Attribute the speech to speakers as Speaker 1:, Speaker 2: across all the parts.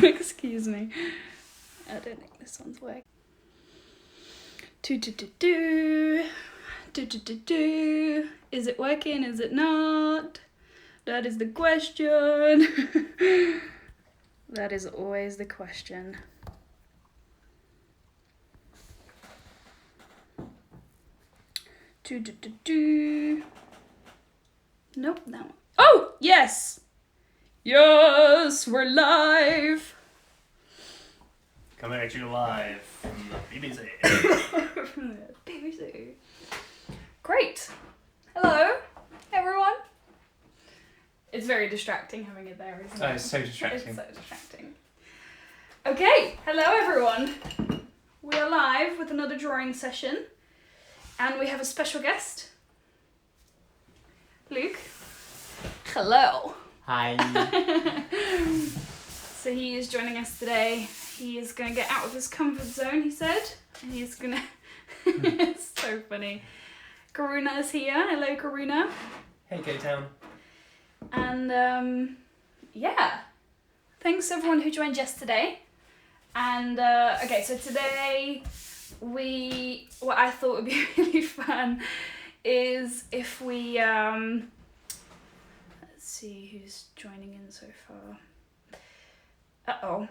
Speaker 1: Excuse me. I don't think this one's working. Do. Is it working? Is it not? That is the question. That is always the question. Do. Nope, that one. Oh, yes! Yes, we're live!
Speaker 2: Coming at you live from the BBC.
Speaker 1: From the BBC. Great. Hello, everyone. It's very distracting having it there, isn't it?
Speaker 2: Oh, it's so distracting.
Speaker 1: It's so distracting. Okay, hello everyone. We are live with another drawing session. And we have a special guest. Luke. Hello.
Speaker 2: Hi.
Speaker 1: So he is joining us today. He is going to get out of his comfort zone, he said. And he's going to... It's so funny. Karuna is here. Hello, Karuna.
Speaker 2: Hey, K-Town.
Speaker 1: And, yeah. Thanks everyone who joined yesterday. And, okay, so today what I thought would be really fun is if we, let's see who's joining in so far. Uh-oh.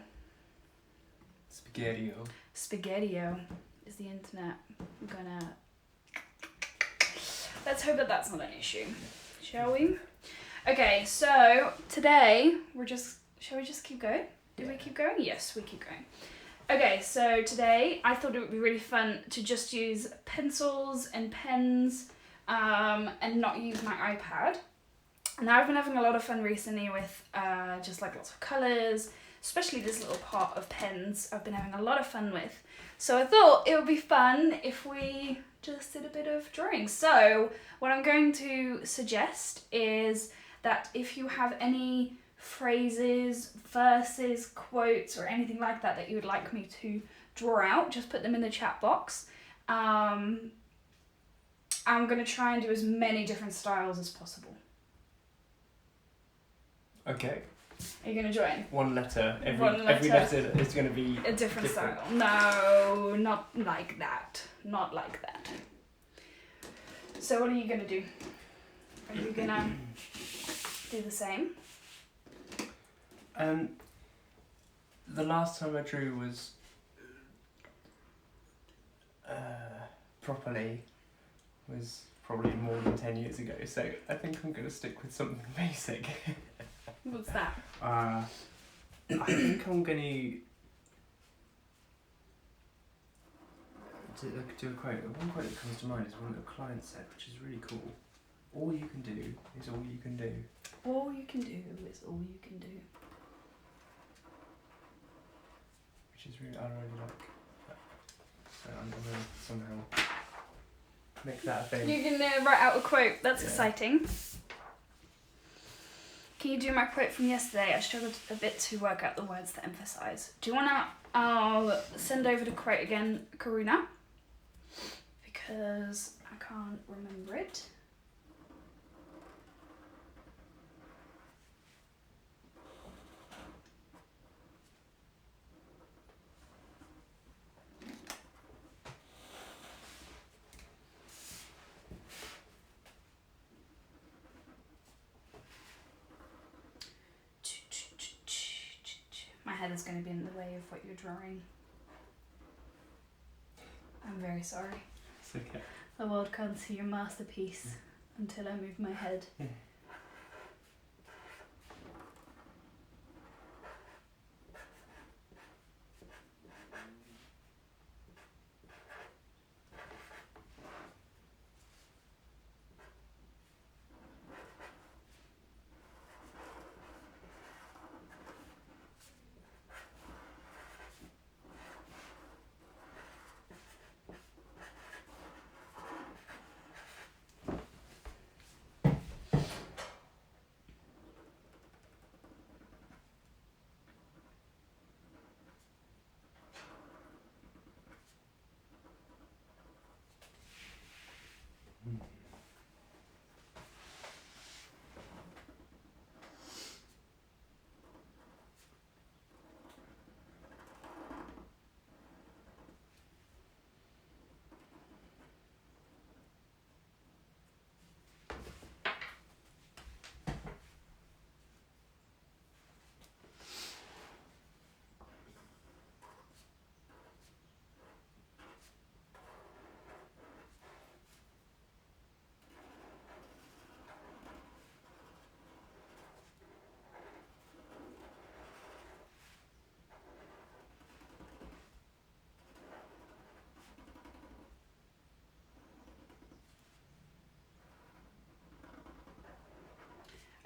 Speaker 1: Spaghetti-O is the internet. I'm gonna... Let's hope that that's not an issue, shall we? Okay, so today shall we just keep going? Do we keep going? Yes, we keep going. Okay, so today I thought it would be really fun to just use pencils and pens and not use my iPad. And I've been having a lot of fun recently with just like lots of colours, especially this little pot of pens I've been having a lot of fun with. So I thought it would be fun if we just did a bit of drawing. So what I'm going to suggest is that if you have any phrases, verses, quotes, or anything like that you would like me to draw out, just put them in the chat box. I'm going to try and do as many different styles as possible.
Speaker 2: Okay.
Speaker 1: Are you going to join?
Speaker 2: One letter.
Speaker 1: One
Speaker 2: Every
Speaker 1: letter.
Speaker 2: letter is going to be
Speaker 1: A different
Speaker 2: different.
Speaker 1: style. No, not like that. Not like that. So what are you going to do? Are you going to do the same?
Speaker 2: The last time I drew was properly was probably more than 10 years ago, so I think I'm going to stick with something basic.
Speaker 1: What's that?
Speaker 2: I think I'm going to do a quote. One quote that comes to mind is one that a client said, which is really cool. All you can do is all you can do.
Speaker 1: All you can do is all you can do.
Speaker 2: Which is really, I really like that. So I'm going to somehow make that a thing.
Speaker 1: You can write out a quote. That's
Speaker 2: Yeah.
Speaker 1: exciting. Can you do my quote from yesterday? I struggled a bit to work out the words to emphasize. Do you want to... I'll send over the quote again, Karuna. Because I can't remember it. My head is going to be in the way of what you're drawing. I'm very sorry.
Speaker 2: It's okay.
Speaker 1: The world can't see your masterpiece until I move my head.
Speaker 2: Yeah.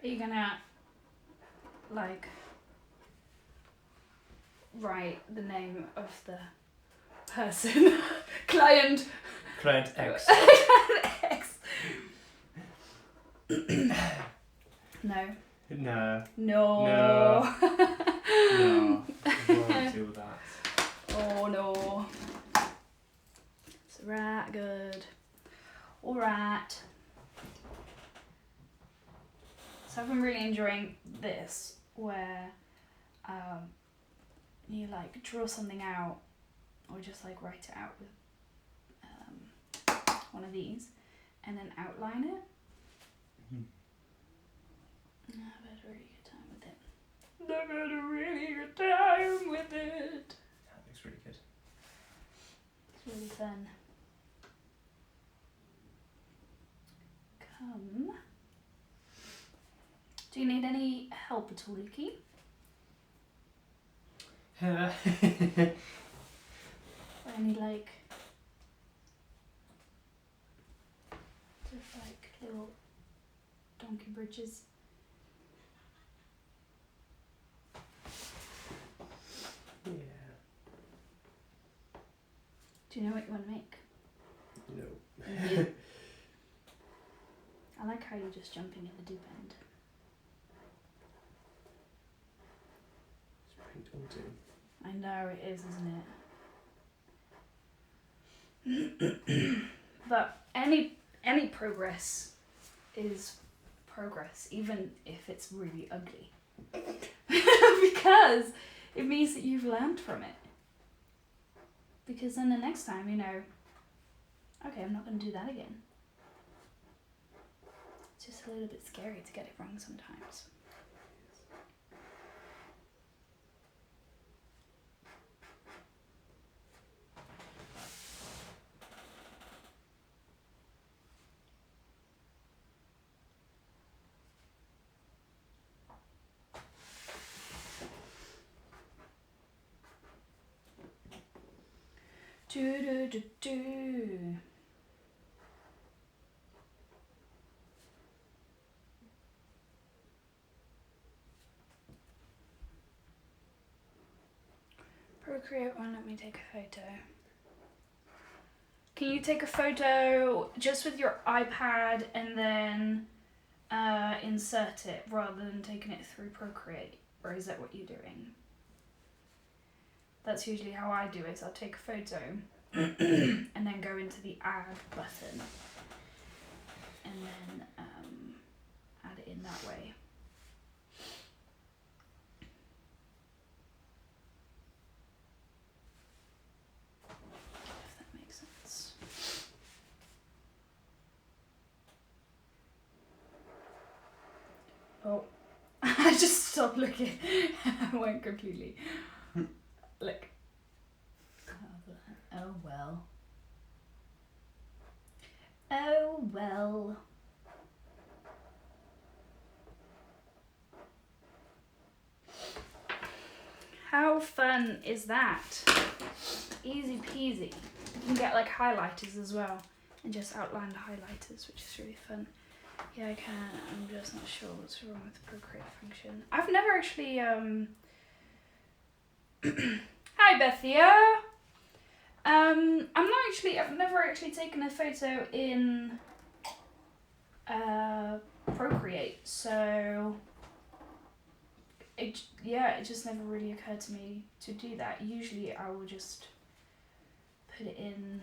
Speaker 1: Are you gonna, like, write the name of the person? Client.
Speaker 2: Client X.
Speaker 1: X. No.
Speaker 2: No.
Speaker 1: No.
Speaker 2: No. No. We won't do that.
Speaker 1: Oh no. It's right, good. Alright. So I've been really enjoying this where you like draw something out or just like write it out with one of these and then outline it. I've had a really good time with it. I've had a really good time with it.
Speaker 2: That looks really good.
Speaker 1: It's really fun. Come. Do you need any help at all, Luki? Or any like just like little donkey bridges?
Speaker 2: Yeah.
Speaker 1: Do you know what you want to make?
Speaker 2: No.
Speaker 1: I like how you're just jumping at the deep end.
Speaker 2: It's pretty daunting.
Speaker 1: I know it is, isn't it? But any progress is progress, even if it's really ugly. Because it means that you've learned from it. Because then the next time you know, okay, I'm not going to do that again. It's just a little bit scary to get it wrong sometimes. Do do do do. Procreate won't let me take a photo. Can you take a photo just with your iPad and then insert it rather than taking it through Procreate? Or is that what you're doing? That's usually how I do it. I'll take a photo and then go into the add button and then add it in that way. If that makes sense. Oh, I just stopped looking. I went completely. Look. Oh well. Oh well. How fun is that? Easy peasy. You can get like highlighters as well and just outline the highlighters, which is really fun. Yeah, I can. I'm just not sure what's wrong with the Procreate function. I've never actually Hi Bethia. I've never actually taken a photo in Procreate, so it just never really occurred to me to do that. Usually I will just put it in,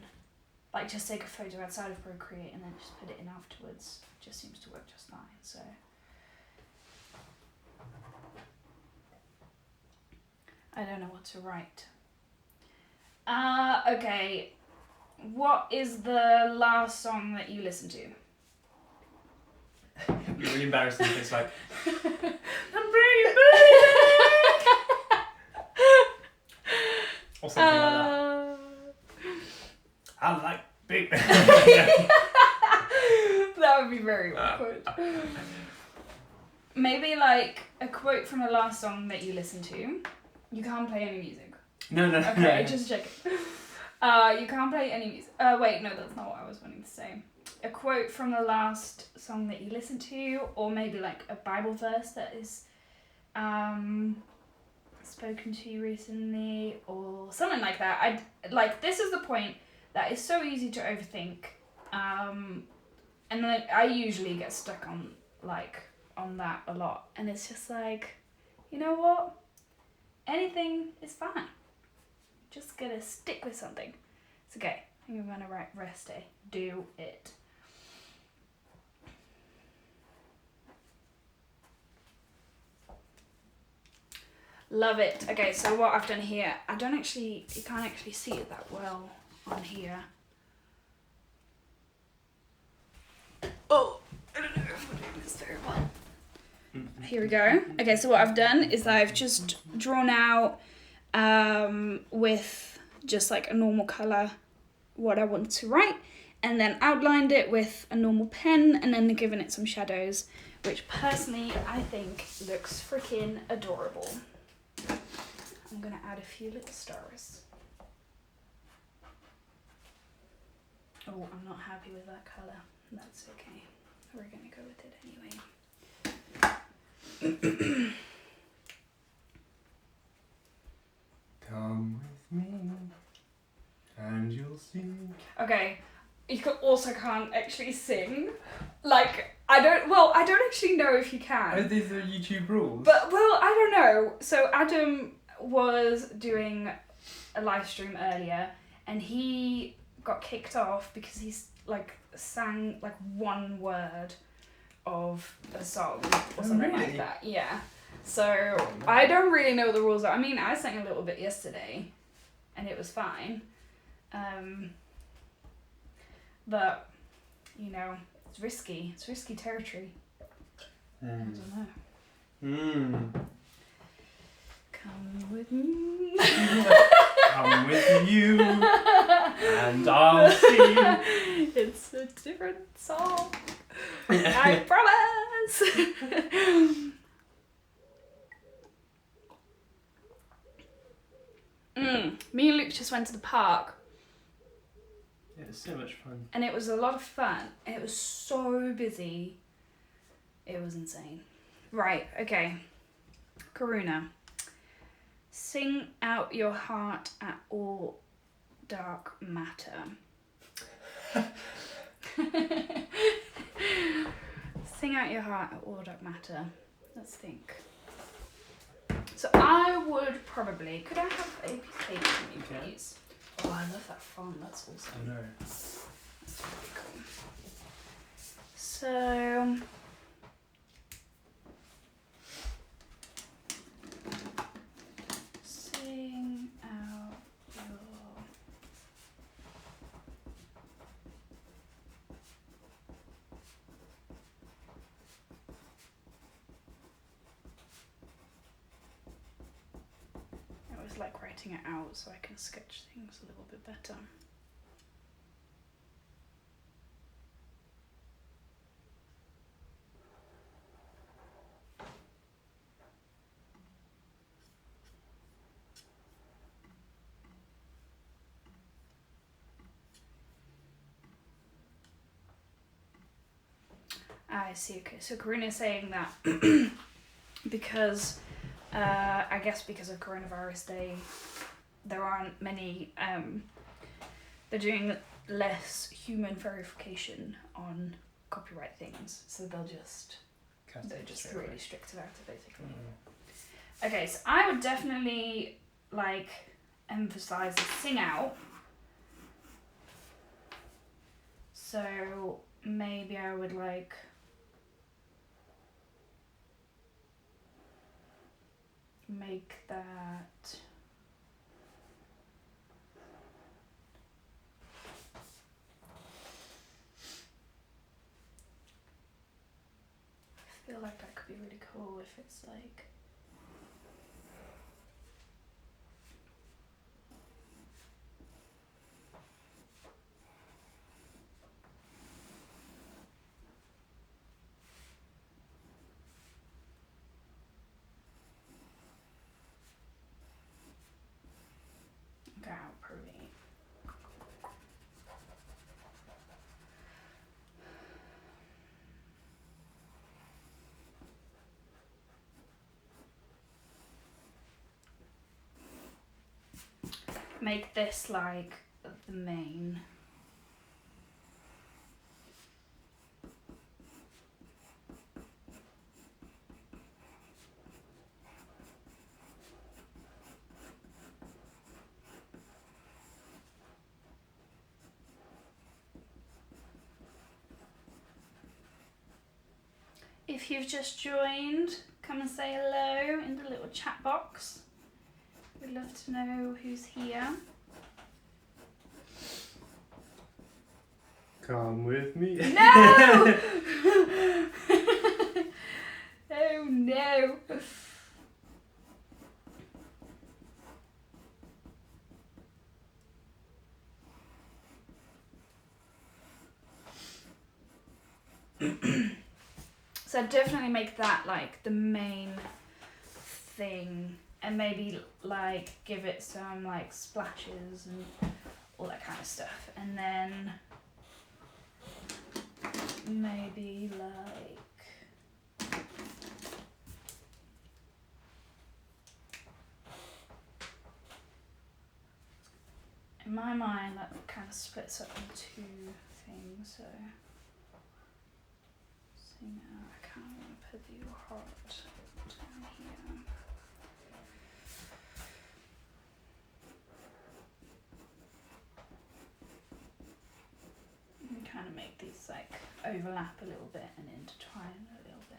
Speaker 1: like just take a photo outside of Procreate and then just put it in afterwards. It just seems to work just fine, so. I don't know what to write. Okay. What is the last song that you listened to?
Speaker 2: It'd be really embarrassing if it's like,
Speaker 1: I'm bringing
Speaker 2: or something like that. I like big.
Speaker 1: That would be very awkward. Maybe like a quote from the last song that you listened to. You can't play any music.
Speaker 2: No.
Speaker 1: Okay, just check it. You can't play any music. Wait, no, that's not what I was wanting to say. a quote from the last song that you listened to, or maybe like a Bible verse that is spoken to you recently, or something like that. This is the point that is so easy to overthink, and then I usually get stuck on that a lot, and it's just like, you know what? Anything is fine. Just gotta stick with something. It's okay. I think I'm gonna write rest day. Do it. Love it. Okay, so what I've done here, you can't actually see it that well on here. Oh, I don't know if we're doing this very well. Here we go. Okay, so what I've done is I've just drawn out with just like a normal colour what I want to write, and then outlined it with a normal pen, and then given it some shadows, which personally I think looks freaking adorable. I'm gonna add a few little stars. Oh, I'm not happy with that colour. That's okay. We're gonna go with it anyway.
Speaker 2: Come with me, and you'll see.
Speaker 1: Okay, you can't actually sing. Like, I don't actually know if you can.
Speaker 2: These are YouTube rules.
Speaker 1: But, well, I don't know. So Adam was doing a live stream earlier, and he got kicked off because he's like sang like one word of a song or something like that. Yeah. So I don't really know what the rules are. I mean, I sang a little bit yesterday, and it was fine. But you know, it's risky. It's risky territory. I don't know. Come with me.
Speaker 2: Come with you, and I'll see.
Speaker 1: It's a different song. I promise. Me and Luke just went to the park.
Speaker 2: It was so much fun.
Speaker 1: And it was a lot of fun. It was so busy. It was insane. Right, okay. Karuna. Sing out your heart at all dark matter. Sing out your heart at all dark matter. Let's think. So I would probably... Could I have a piece of paper from you, please? Oh, I love that font. That's awesome.
Speaker 2: I know.
Speaker 1: That's really cool. So... Sing out your... I always like writing it out so I can sketch things a little bit better. I see, okay. So Karuna is saying that because, I guess because of coronavirus, there aren't many, they're doing less human verification on copyright things, so they're just really strict about it, basically. Okay, so I would definitely, like, emphasize the sing out. So maybe I would, like... make that I feel like that could be really cool if it's like make this like the main. If you've just joined, come and say hello in the little chat box. We'd love to know who's here.
Speaker 2: Come with me.
Speaker 1: No! Oh no. So definitely make that like the main thing, and maybe like give it some like splashes and all that kind of stuff, and then maybe like in my mind that kind of splits up into two things. So now I kind of want to put the heart down here. And kind of make these like overlap a little bit and intertwine a little bit.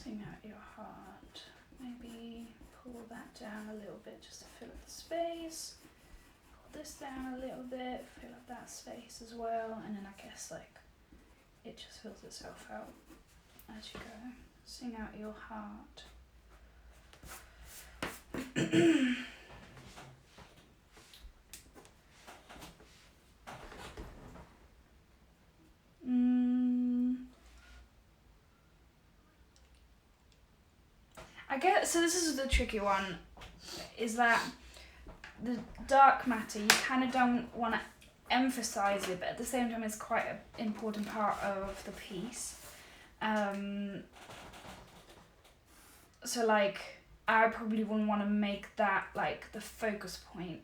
Speaker 1: Sing out your heart. Maybe pull that down a little bit just to fill up the space. Pull this down a little bit, fill up that space as well, and then I guess like it just fills itself out as you go. Sing out your heart. I guess so. This is the tricky one. Is that the dark matter? You kind of don't want to emphasize it, but at the same time, it's quite an important part of the piece. So like, I probably wouldn't want to make that like the focus point.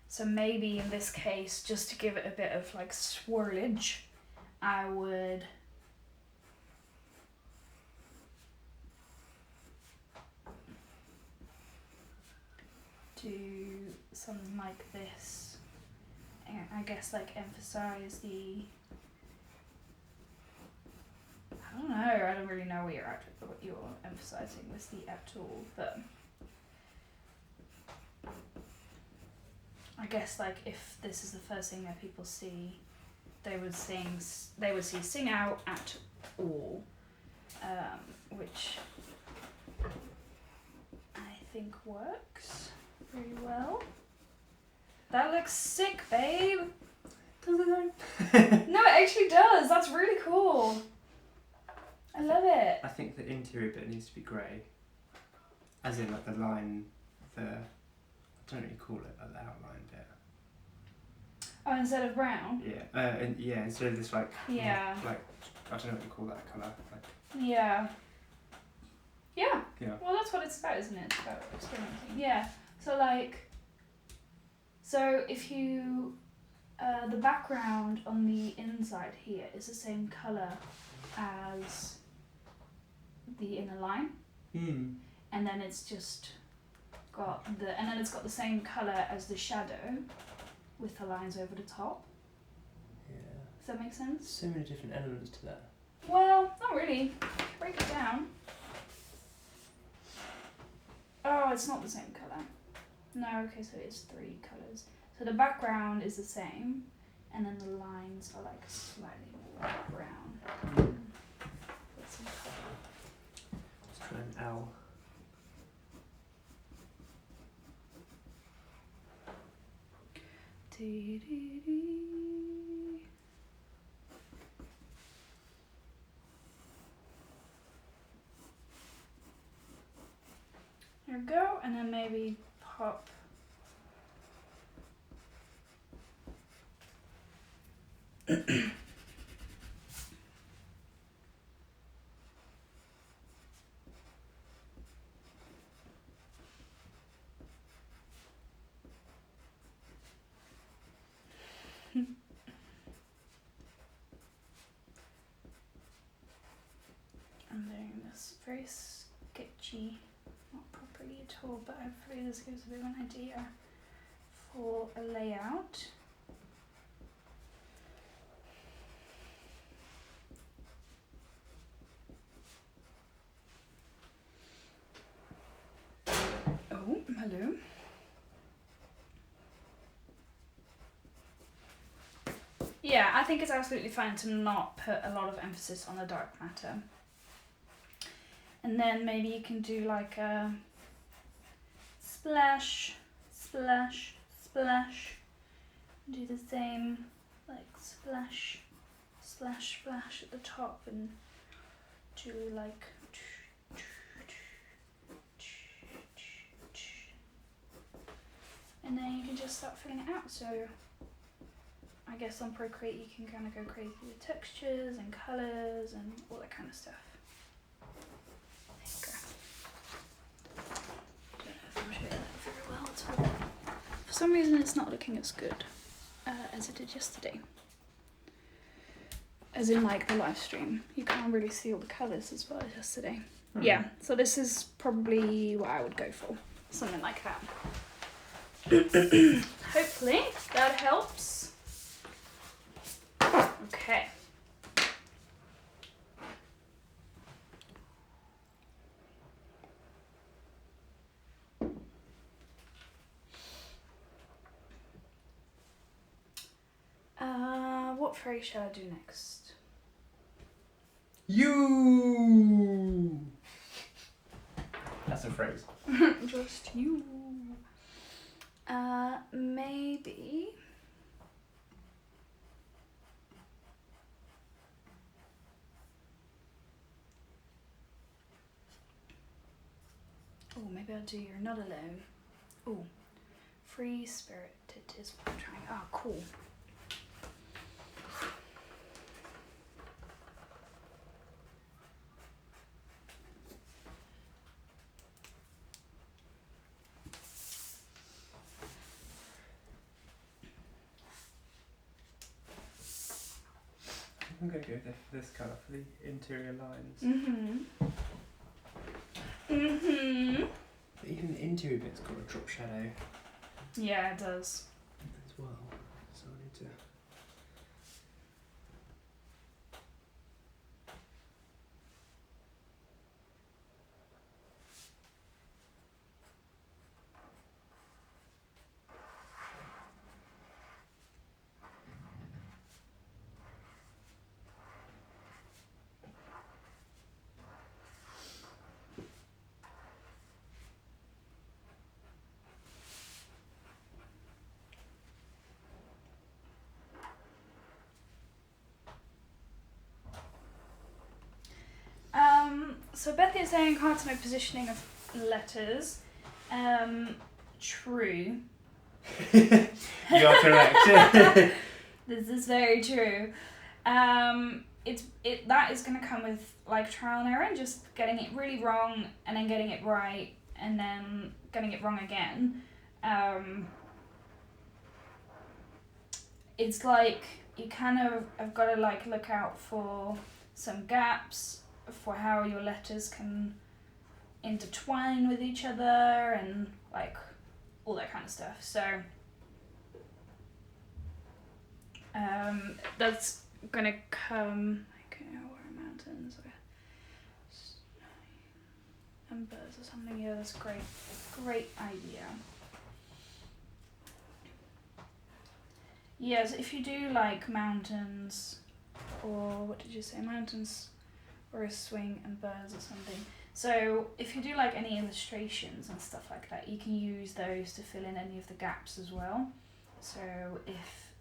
Speaker 1: So maybe in this case, just to give it a bit of like swirlage, I would do something like this. And I guess like emphasize the, I don't know, I don't really know what you're emphasizing with the at all, but I guess like if this is the first thing that people see, they would see sing out at all, which I think works pretty well. That looks sick, babe.
Speaker 2: Does it though?
Speaker 1: No, it actually does. That's really cool. I love it.
Speaker 2: I think the interior bit needs to be grey. As in like the line, I don't know what you call it, like the outline bit.
Speaker 1: Oh, instead of brown?
Speaker 2: Yeah, instead of this like,
Speaker 1: Yeah.
Speaker 2: like, I don't know what you call that colour. Like,
Speaker 1: Yeah. Yeah.
Speaker 2: Yeah.
Speaker 1: Well, that's what it's about, isn't it? It's about experimenting. Yeah. So like, so if you, the background on the inside here is the same colour as the inner line, and then it's just got it's got the same colour as the shadow with the lines over the top.
Speaker 2: Yeah.
Speaker 1: Does that make sense?
Speaker 2: So many different elements to that.
Speaker 1: Well, not really. Break it down. Oh, it's not the same colour. No, okay, so it's 3 colours. So the background is the same, and then the lines are like slightly more brown. There we go, and then maybe pop. I'm doing this very sketchy, not properly at all, but hopefully this gives a bit of an idea for a layout. Oh, hello. Yeah, I think it's absolutely fine to not put a lot of emphasis on the dark matter. And then maybe you can do like a splash, splash, splash. Do the same, like splash, splash, splash at the top, and do like. And then you can just start filling it out. So I guess on Procreate you can kind of go crazy with textures and colours and all that kind of stuff. There you go. Don't know if I'm showing that very well at all. For some reason it's not looking as good as it did yesterday. As in like the live stream. You can't really see all the colours as well as yesterday. Mm. Yeah, so this is probably what I would go for. Something like that. Hopefully that helps. Okay. What phrase shall I do next?
Speaker 2: You. That's a phrase.
Speaker 1: Just you. Maybe. Oh, maybe I'll do You're Not Alone. Oh, Free Spirited is what I'm trying. Ah, cool.
Speaker 2: I'm going to go with this colour for the interior lines. But even the interior bit's got a drop shadow.
Speaker 1: Yeah, it does.
Speaker 2: As well. So I need to...
Speaker 1: So Bethy is saying hard to know positioning of letters. True.
Speaker 2: You are correct.
Speaker 1: This is very true. That is going to come with like trial and error and just getting it really wrong and then getting it right and then getting it wrong again. It's like you kind of have got to like look out for some gaps for how your letters can intertwine with each other and like all that kind of stuff. So that's gonna come. Okay, where are mountains? And birds or something. Yeah, that's great. Great idea. Yes, if you do like mountains, or what did you say? Mountains, or a swing and birds or something. So if you do like any illustrations and stuff like that, you can use those to fill in any of the gaps as well. So if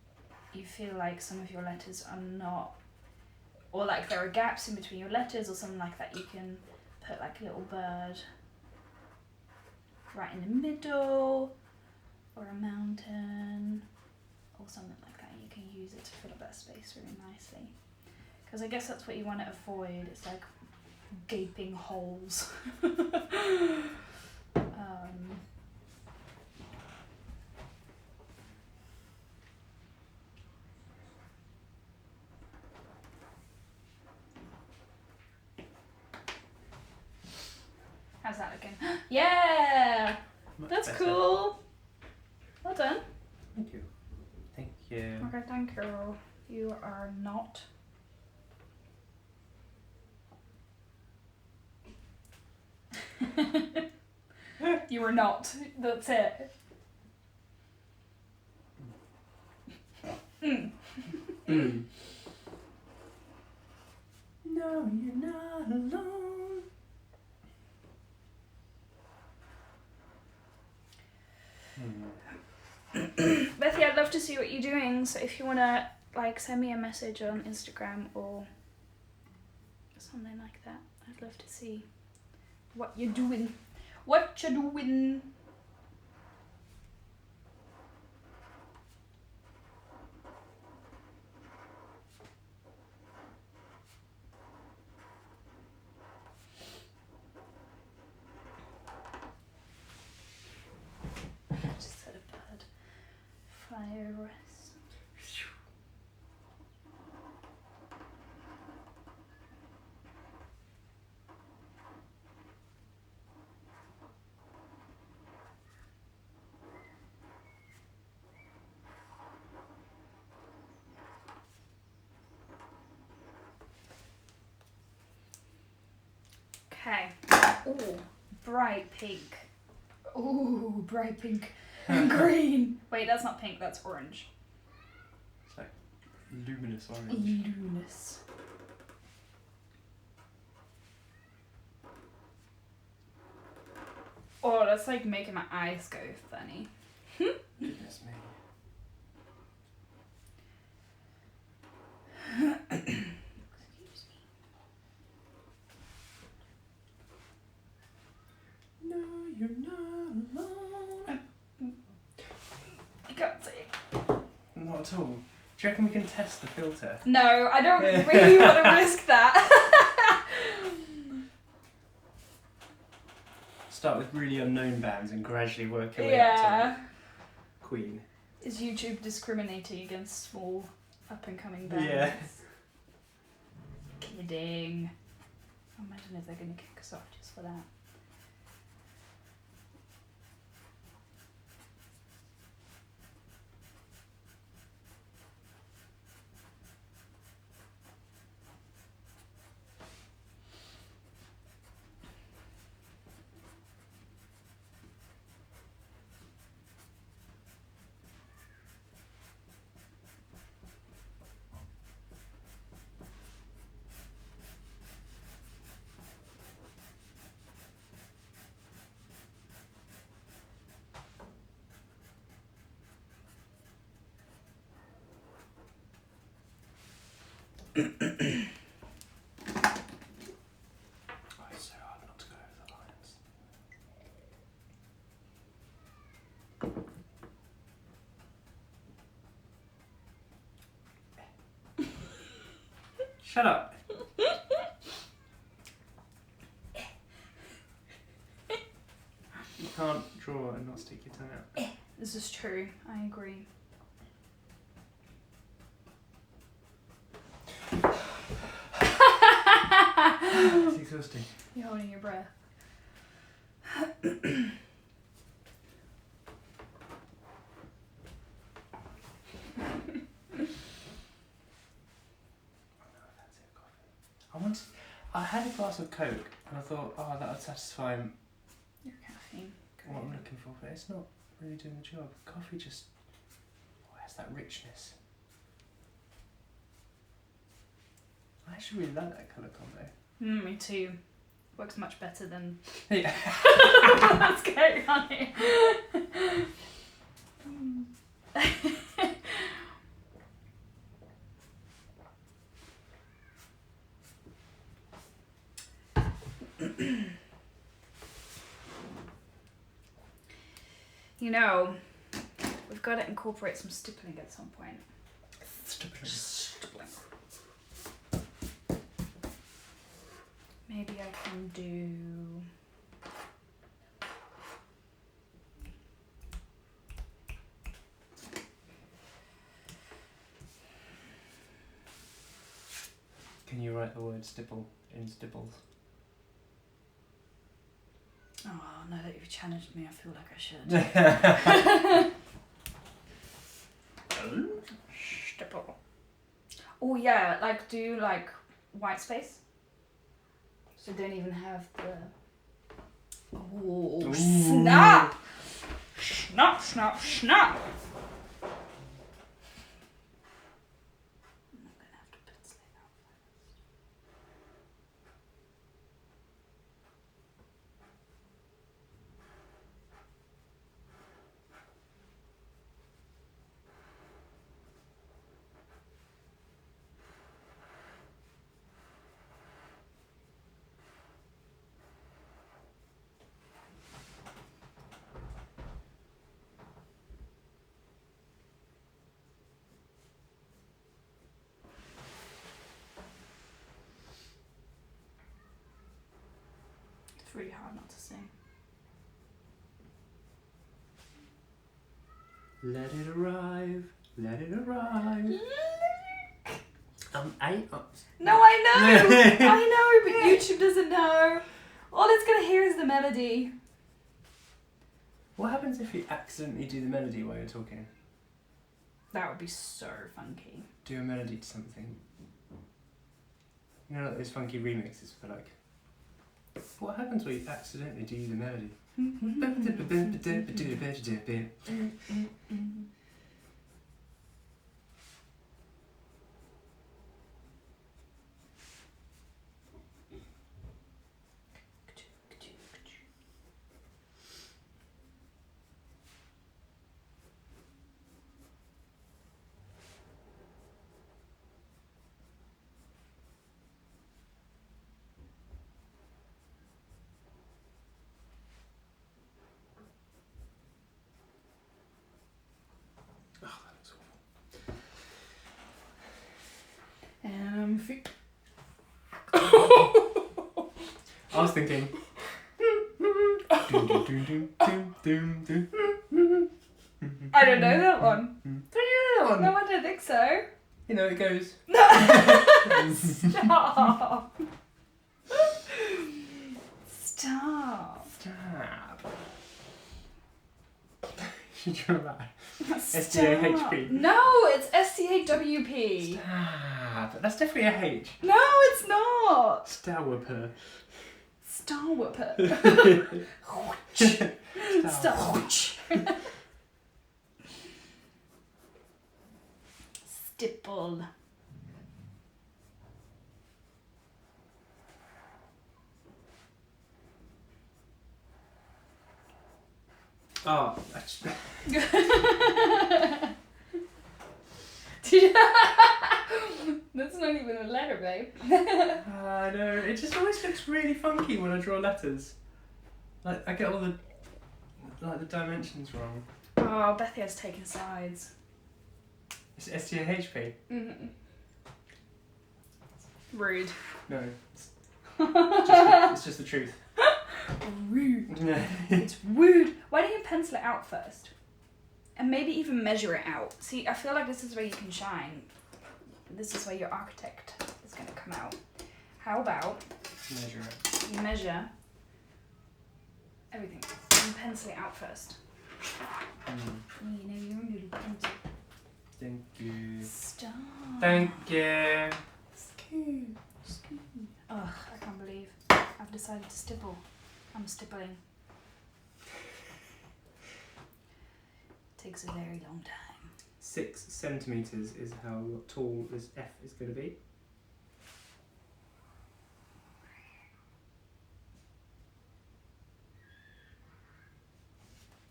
Speaker 1: you feel like some of your letters are not, or like there are gaps in between your letters or something like that, you can put like a little bird right in the middle, or a mountain, or something like that. You can use it to fill up that space really nicely. Because I guess that's what you want to avoid. It's like gaping holes. How's that looking? Yeah!
Speaker 2: Much
Speaker 1: That's
Speaker 2: better.
Speaker 1: cool. Well done.
Speaker 2: Thank you. Thank you.
Speaker 1: Okay, thank you. You are not. You are not. That's it. Mm.
Speaker 2: Mm. No, you're not alone.
Speaker 1: Bethy, I'd love to see what you're doing. So if you wanna like send me a message on Instagram or something like that, I'd love to see what you're doing. What you're doing. Just had a bird fly over us. Okay. Ooh, bright pink. Ooh, bright pink and green. Wait, that's not pink, that's orange.
Speaker 2: It's like luminous orange.
Speaker 1: Luminous. Oh, that's like making my eyes go funny.
Speaker 2: Goodness me.
Speaker 1: Excuse me.
Speaker 2: No, you're not alone.
Speaker 1: I can't see.
Speaker 2: Not at all. Do you reckon we can test the filter?
Speaker 1: No, I don't really want to risk that.
Speaker 2: Start with really unknown bands and gradually work your way up
Speaker 1: Yeah.
Speaker 2: to Queen.
Speaker 1: Is YouTube discriminating against small up and coming bands?
Speaker 2: Yeah.
Speaker 1: Kidding. Imagine if they're gonna kick us off just for that.
Speaker 2: Oh, it's so hard not to go over the lines. Shut up. You can't draw and not stick your tongue out.
Speaker 1: This is true. I agree.
Speaker 2: It's exhausting.
Speaker 1: You're holding your breath.
Speaker 2: I had a glass of Coke and I thought, oh, that would satisfy
Speaker 1: Your caffeine.
Speaker 2: what I'm looking for, but it's not really doing the job. Coffee just has that richness. I actually really like that colour combo.
Speaker 1: Me too. Works much better than
Speaker 2: Yeah.
Speaker 1: what's going on here. You know, we've got to incorporate some stippling at some point.
Speaker 2: Stippling.
Speaker 1: Maybe I can do...
Speaker 2: Can you write the word stipple in stipples?
Speaker 1: Oh, now that you've challenged me, I feel like I should. Stipple. Oh yeah, like do like white space. So don't even have the... Oh,
Speaker 2: Ooh.
Speaker 1: snap! Snap, snap, snap! I'm gonna have to pencil it out first. It's really hard not to sing.
Speaker 2: Let it arrive. Let it arrive.
Speaker 1: No, I know! I know, but YouTube doesn't know. All it's gonna hear is the melody.
Speaker 2: What happens if you accidentally do the melody while you're talking?
Speaker 1: That would be so funky.
Speaker 2: Do a melody to something. You know, like those funky remixes for like. What happens when you accidentally do the melody? I was thinking.
Speaker 1: I don't know that one.
Speaker 2: Don't you know that one?
Speaker 1: No, I don't think so.
Speaker 2: You know, it goes.
Speaker 1: Stop. Stop.
Speaker 2: Stop. You draw that.
Speaker 1: Stop.
Speaker 2: STAHP.
Speaker 1: No, it's STAWP.
Speaker 2: Stop. That's definitely a H.
Speaker 1: No, it's not.
Speaker 2: Stowper.
Speaker 1: Star Whooper.
Speaker 2: Stop.
Speaker 1: Stipple.
Speaker 2: Oh,
Speaker 1: That's not even a letter, babe.
Speaker 2: I know. It just always looks really funky when I draw letters. Like I get all the the dimensions wrong.
Speaker 1: Oh, Bethy has taken sides.
Speaker 2: It's STAHP.
Speaker 1: Mm-hmm. Rude.
Speaker 2: No, it's just the truth.
Speaker 1: Rude. It's rude. Why don't you pencil it out first? And maybe even measure it out. See, I feel like this is where you can shine. This is where your architect is going to come out. How about
Speaker 2: Measure it.
Speaker 1: you measure everything and pencil it out first. You know your own little pencil.
Speaker 2: Thank you.
Speaker 1: Stop.
Speaker 2: Thank you.
Speaker 1: Scoot. Ugh, I can't believe I've decided to stipple. I'm stippling. Takes a very long time.
Speaker 2: 6 centimeters is how tall this F is going to be.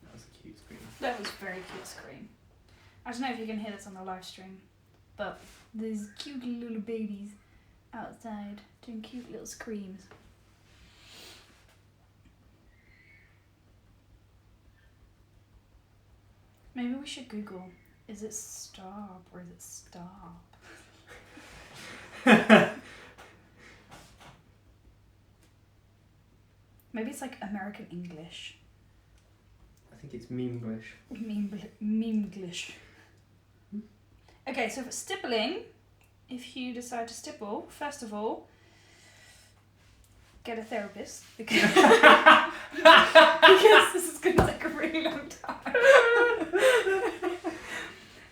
Speaker 2: That was a cute screen.
Speaker 1: That was a very cute screen. I don't know if you can hear this on the live stream, but there's cute little babies outside doing cute little screams. Maybe we should Google, is it stop or is it stop? Maybe it's like American English.
Speaker 2: I think it's Memeglish.
Speaker 1: Memeglish. Okay, so for stippling, if you decide to stipple, first of all, get a therapist because, because this is going to take a really long time.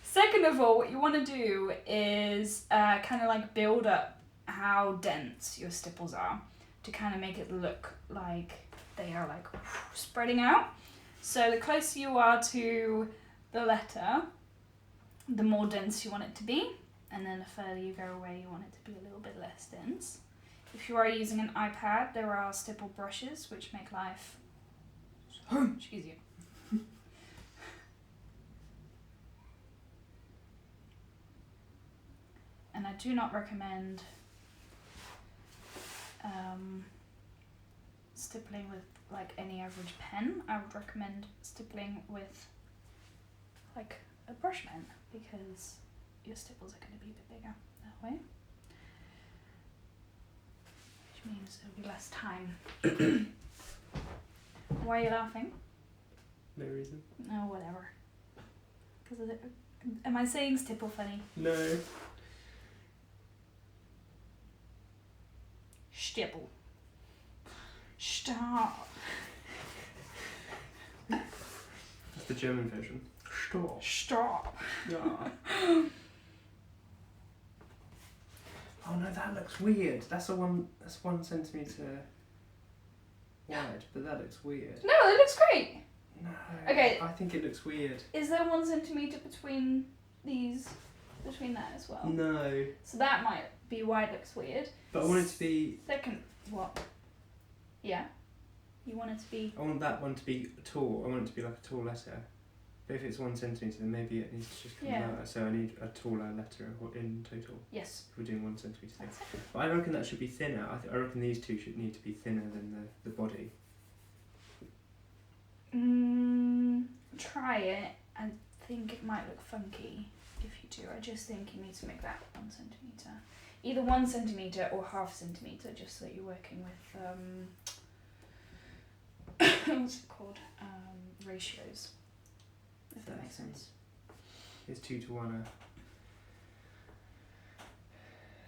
Speaker 1: Second of all, what you want to do is kind of like build up how dense your stipples are to kind of make it look like they are like spreading out. So the closer you are to the letter, the more dense you want it to be, and then the further you go away, you want it to be a little bit less dense. If you are using an iPad, there are stipple brushes which make life so much easier. And I do not recommend stippling with like any average pen. I would recommend stippling with like a brush pen because your stipples are going to be a bit bigger that way, which means it'll be less time. Why are you laughing?
Speaker 2: No reason.
Speaker 1: No, whatever. Because am I saying stipple funny?
Speaker 2: No.
Speaker 1: Stipple. Stop.
Speaker 2: That's the German version. Stop.
Speaker 1: Stop.
Speaker 2: Yeah. Oh no, that looks weird. That's 1 centimetre wide, but that looks weird.
Speaker 1: No, it looks great.
Speaker 2: No.
Speaker 1: Okay.
Speaker 2: I think it looks weird.
Speaker 1: Is there 1 centimetre between these, between that as well?
Speaker 2: No.
Speaker 1: So that might be why it looks weird.
Speaker 2: But I want it to be.
Speaker 1: Second, what? Yeah. You want it to be.
Speaker 2: I want that one to be tall. I want it to be like a tall letter. But if it's 1 centimetre, then maybe it needs to just come lower. So I need a taller letter in total.
Speaker 1: Yes.
Speaker 2: If we're doing 1 centimetre thing.
Speaker 1: That's it.
Speaker 2: But I reckon that should be thinner. I reckon these two should need to be thinner than the body.
Speaker 1: Try it. I think it might look funky if you do. I just think you need to make that 1 centimetre. Either 1 centimetre or ½ centimetre, just so that you're working with what's it called? Ratios. If that makes sense.
Speaker 2: It's 2 to 1.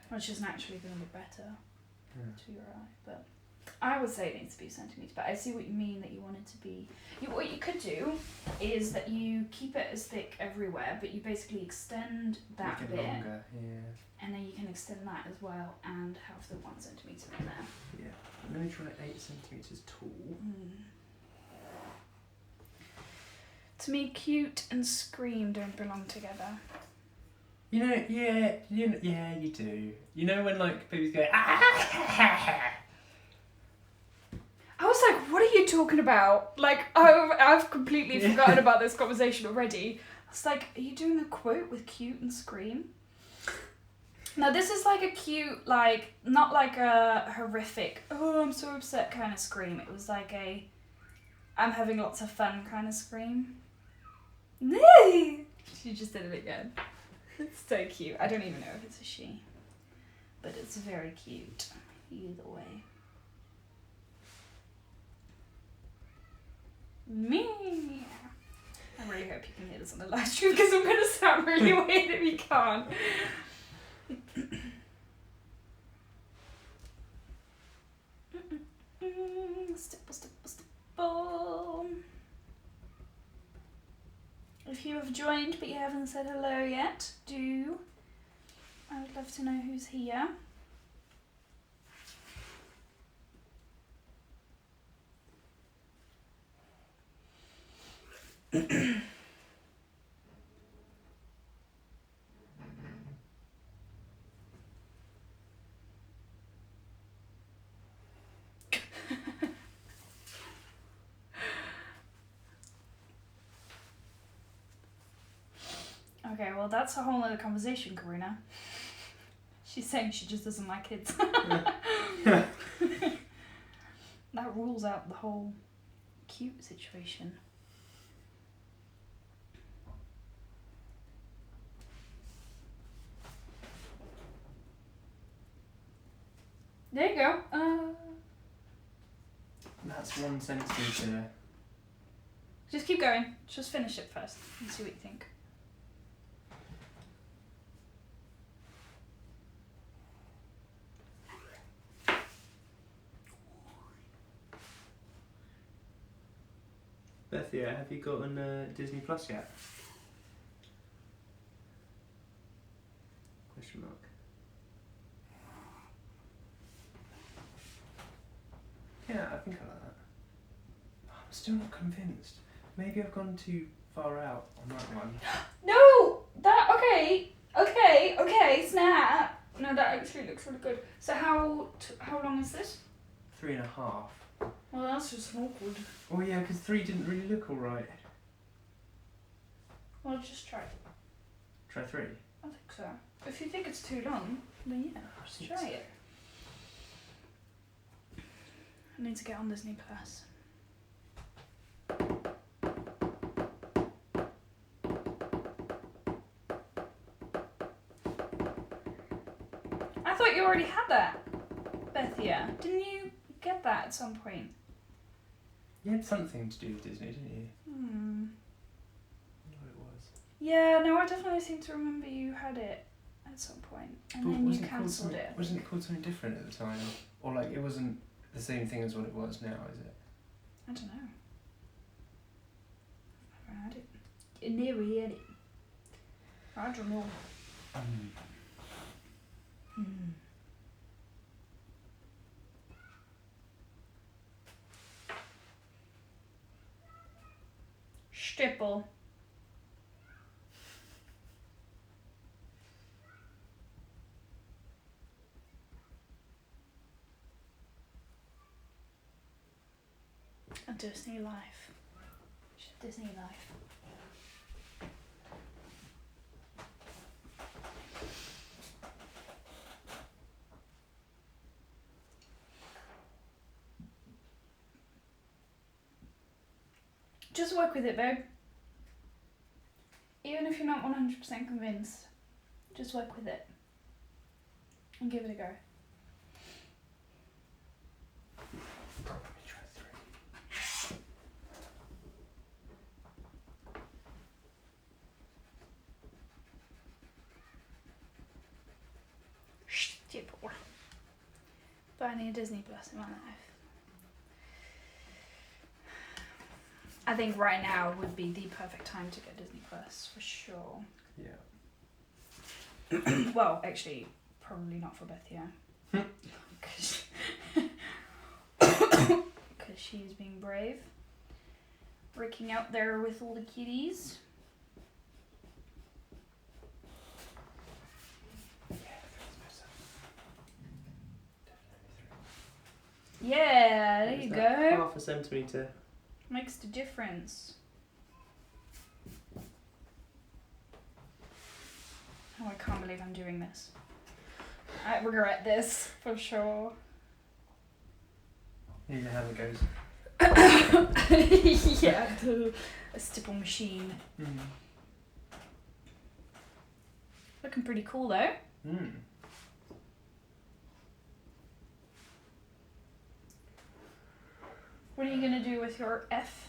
Speaker 1: Which is naturally going to look better
Speaker 2: Yeah.
Speaker 1: to your eye, but I would say it needs to be centimetres, but I see what you mean, that you want it to be. What you could do is that you keep it as thick everywhere, but you basically extend that
Speaker 2: Make it
Speaker 1: bit,
Speaker 2: longer, yeah.
Speaker 1: and then you can extend that as well, and have the 1 centimetre in there.
Speaker 2: Yeah. Let me try 8 centimetres tall.
Speaker 1: To me, cute and scream don't belong together.
Speaker 2: You know, yeah, you do. You know when like babies go ah.
Speaker 1: I was like, what are you talking about? Like, I've completely forgotten about this conversation already. I was like, are you doing a quote with cute and scream? Now, this is like a cute, like, not like a horrific, oh, I'm so upset kind of scream. It was like a, I'm having lots of fun kind of scream. She just did it again. It's so cute. I don't even know if it's a she, but it's very cute either way. Me. I really hope you can hear this on the live stream because I'm going to sound really weird if you can't. Stipple, stipple, stipple. If you have joined but you haven't said hello yet, do. I would love to know who's here. Okay, well that's a whole other conversation, Karina. She's saying she just doesn't like kids. That rules out the whole cute situation. There you go.
Speaker 2: That's 1 centimetre.
Speaker 1: Just keep going. Just finish it first and see what you think.
Speaker 2: Bethia, have you gotten Disney Plus yet? Question mark. Yeah, I think I like that. I'm still not convinced. Maybe I've gone too far out on that one.
Speaker 1: No! Okay, snap! No, that actually looks really good. So how long is this?
Speaker 2: 3.5.
Speaker 1: Well, that's just awkward.
Speaker 2: Oh yeah, because 3 didn't really look alright.
Speaker 1: Well, just try it.
Speaker 2: Try 3.
Speaker 1: I think so. If you think it's too long, then yeah, just try it. I need to get on Disney Plus. I thought you already had that, Bethia. Didn't you get that at some point?
Speaker 2: You had something to do with Disney, didn't you?
Speaker 1: Hmm.
Speaker 2: I don't know what it was.
Speaker 1: Yeah, no, I definitely seem to remember you had it at some point, and
Speaker 2: But
Speaker 1: then you
Speaker 2: wasn't it called
Speaker 1: cancelled
Speaker 2: something-
Speaker 1: it.
Speaker 2: Wasn't it called something different at the time? Or like it wasn't the same thing as what it was now, is it?
Speaker 1: I don't know. I've never had it. You never had it. I don't know. Hmm. Stipple. A Disney life. Disney life. Just work with it, babe. Even if you're not 100% convinced, just work with it and give it a go.
Speaker 2: Let me try 3.
Speaker 1: Stipple. But I need a Disney Plus in my life. I think right now would be the perfect time to get Disney Plus for sure.
Speaker 2: Yeah.
Speaker 1: Well, actually, probably not for Bethia. Because she's being brave. Breaking out there with all the kitties. Yeah, there you go.
Speaker 2: 1/2 centimetre.
Speaker 1: Makes the difference. Oh, I can't believe I'm doing this. I regret this for sure.
Speaker 2: You know how it goes.
Speaker 1: Yeah, a stipple machine. Looking pretty cool though. What are you gonna do with your F?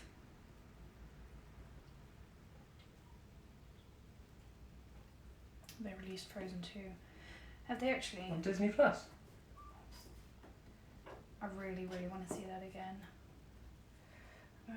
Speaker 1: They released Frozen 2. Have they actually?
Speaker 2: On Disney Plus.
Speaker 1: I really, really want to see that again.
Speaker 2: I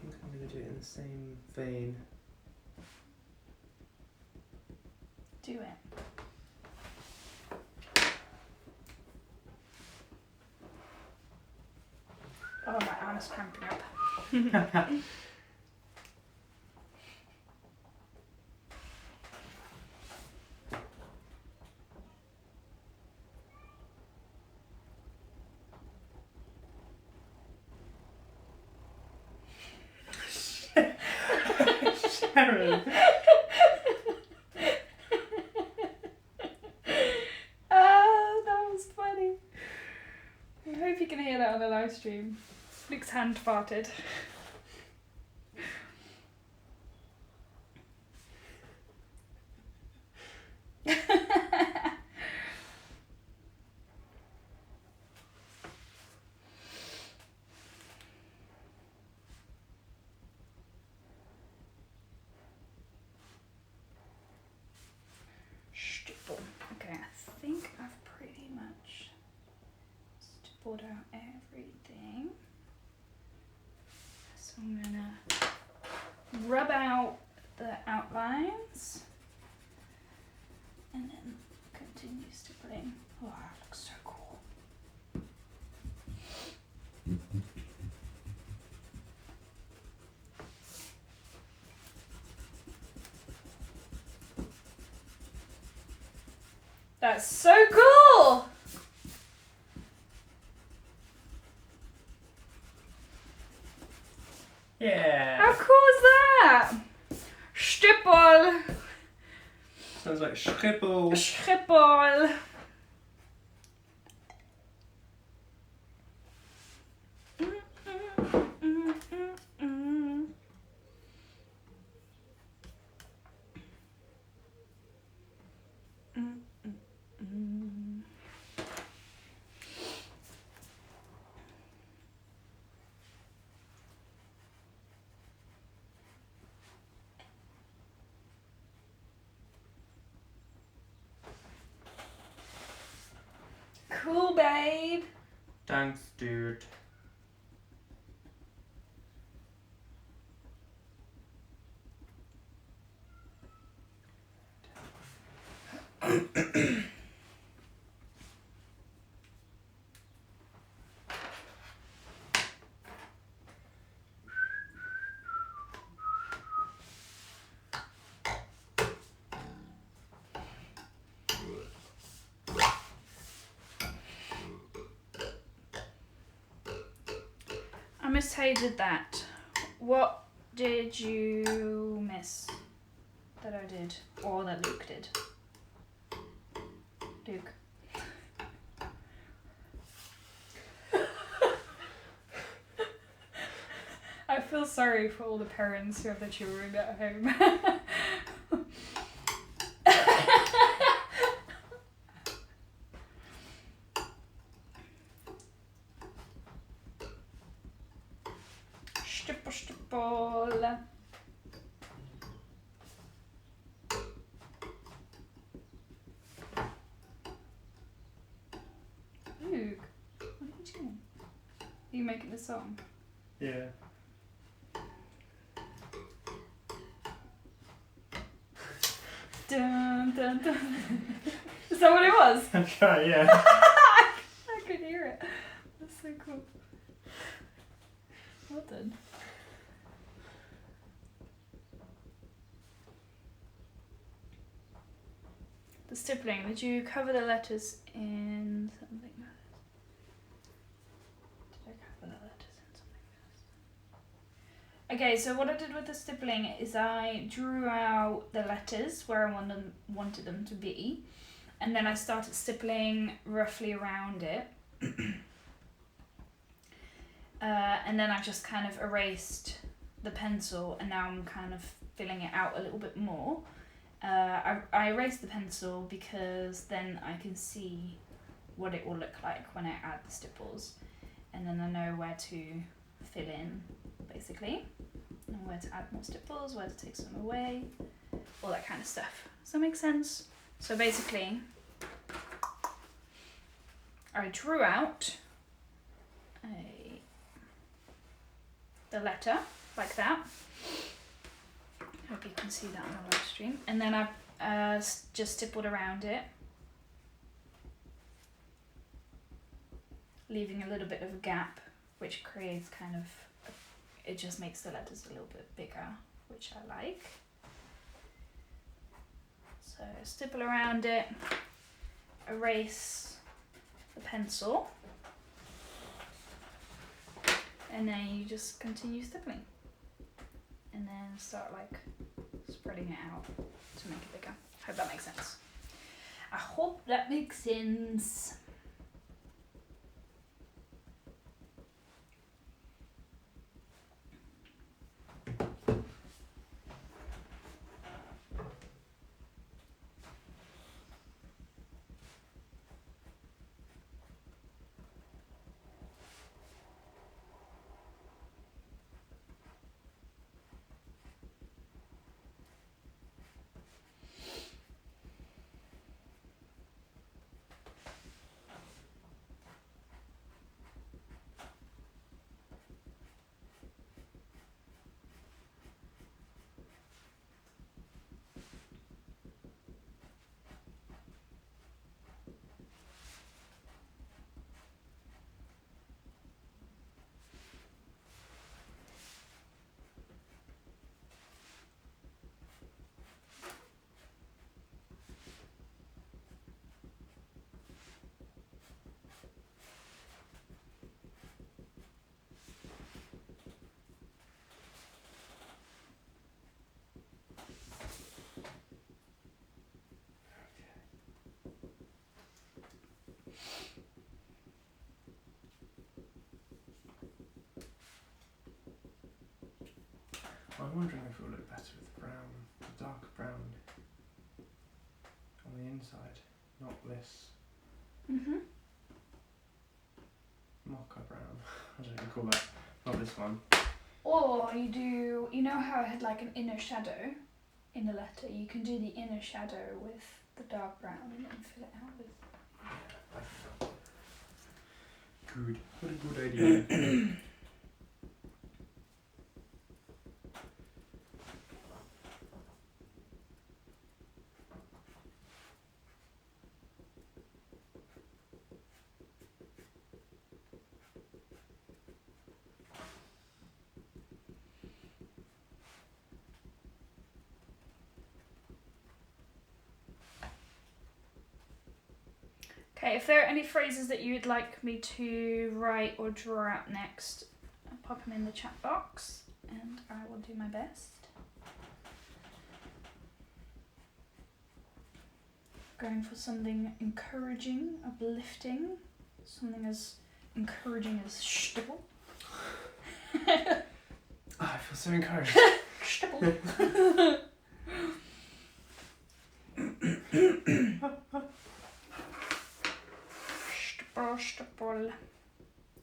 Speaker 2: think I'm going to do it in the same vein.
Speaker 1: Do it. Oh, my arm is cramping up.
Speaker 2: Sharon.
Speaker 1: That was funny. I hope you can hear that on the live stream. Luke's hand farted. Stipple. Okay, I think I've pretty much stippled out everything. So I'm gonna rub out the outlines and then continue stippling. Oh, that looks so cool. That's so cool!
Speaker 2: Yeah.
Speaker 1: How cool is that? Stipple!
Speaker 2: Sounds like scribble.
Speaker 1: Schiphol. Cool, babe.
Speaker 2: Thanks, dude.
Speaker 1: I missed how you did that. What did you miss that I did? Or that Luke did? Luke. I feel sorry for all the parents who have their children at home. Stipple, stipple. Luke, what are you doing? Are you making a song?
Speaker 2: Yeah.
Speaker 1: Dun, dun, dun. Is that what it was?
Speaker 2: That's right, yeah.
Speaker 1: I could hear it. That's so cool. Well done. The stippling, did you cover the letters in something else? Did I cover the letters in something else? Okay, so what I did with the stippling is I drew out the letters where I wanted them to be, and then I started stippling roughly around it. And then I just kind of erased the pencil, and now I'm kind of filling it out a little bit more. I erased the pencil because then I can see what it will look like when I add the stipples, and then I know where to fill in, basically, and where to add more stipples, where to take some away, all that kind of stuff. Does that make sense? So basically, I drew out the letter like that. Hope you can see that on the live stream. And then I just stippled around it, leaving a little bit of a gap which creates kind of, it just makes the letters a little bit bigger, which I like. So stipple around it, erase the pencil, and then you just continue stippling. And then start like spreading it out to make it bigger. Hope that makes sense. I hope that makes sense.
Speaker 2: I'm wondering if it will look better with brown, the dark brown on the inside, not this mocha brown. I don't know what you call that. Not this one.
Speaker 1: Or you know how it had like an inner shadow in the letter? You can do the inner shadow with the dark brown and then fill it out with.
Speaker 2: Good. What a good idea.
Speaker 1: Okay, if there are any phrases that you would like me to write or draw out next, pop them in the chat box and I will do my best. Going for something encouraging, uplifting, something as encouraging as stipple.
Speaker 2: Oh, I feel so encouraged.
Speaker 1: Stipple. Stipple.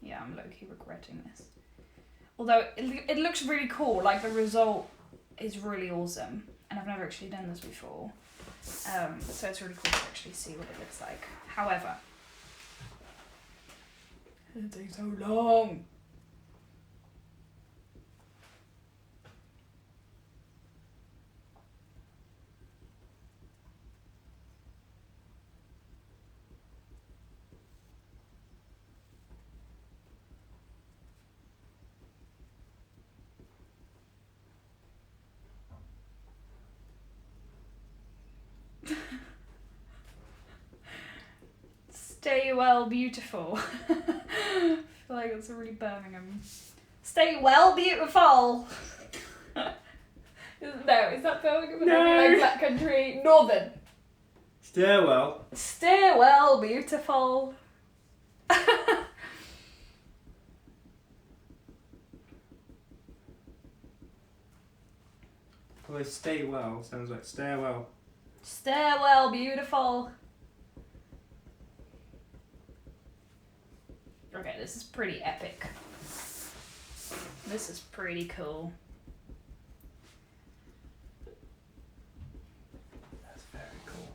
Speaker 1: Yeah, I'm low-key regretting this. Although it looks really cool, like the result is really awesome. And I've never actually done this before. So it's really cool to actually see what it looks like. However, it takes so long. Stay well, beautiful. I feel like it's a really Birmingham. Stay well, beautiful. No, is that Birmingham?
Speaker 2: No.
Speaker 1: Like Black Country, Northern.
Speaker 2: Stairwell.
Speaker 1: Stay well, beautiful.
Speaker 2: Although stay well sounds like stairwell.
Speaker 1: Stay well, beautiful. Okay, this is pretty epic. This is pretty cool.
Speaker 2: That's very cool.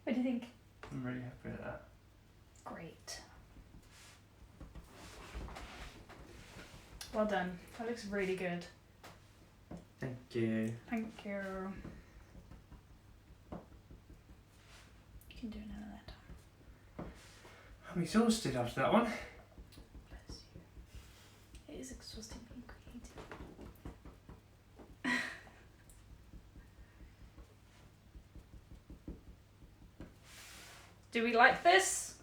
Speaker 1: What do you think?
Speaker 2: I'm really happy with that.
Speaker 1: Great. Well done. That looks really good.
Speaker 2: Thank you.
Speaker 1: Thank you. You can do another that time.
Speaker 2: I'm exhausted after that one.
Speaker 1: Bless you. It is exhausting being creative. Do we like this?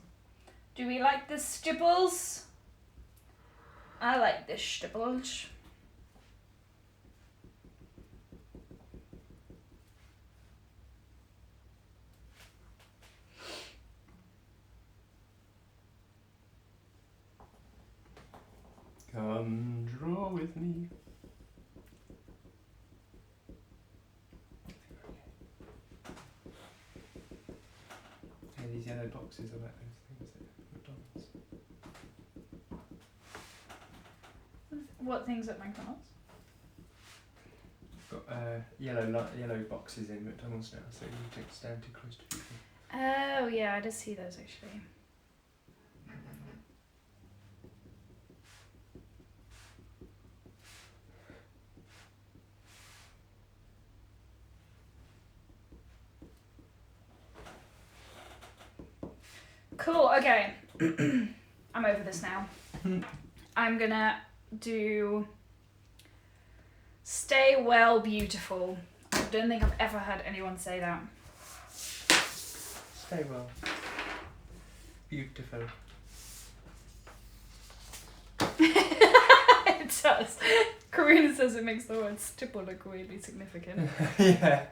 Speaker 1: Do we like this stipple? I like this stipple.
Speaker 2: Come draw with me. Yeah, these yellow boxes are like those things at McDonald's.
Speaker 1: What things at McDonald's?
Speaker 2: Got yellow boxes in McDonald's now, so you don't stand too close to people.
Speaker 1: Oh yeah, I did see those actually. Cool, okay. I'm over this now. I'm gonna do Stay Well Beautiful. I don't think I've ever heard anyone say that.
Speaker 2: Stay well. Beautiful.
Speaker 1: It does. Karina says it makes the word stipple look weirdly significant.
Speaker 2: Yeah.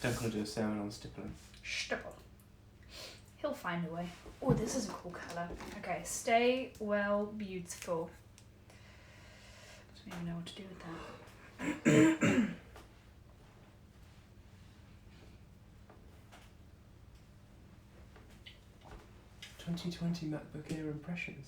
Speaker 2: Don't want to do a sermon on stippling.
Speaker 1: Stipple. He'll find a way. Oh, this is a cool colour. Okay, Stay Well Beautiful. Don't even know what to do with that.
Speaker 2: 2020 MacBook Air impressions.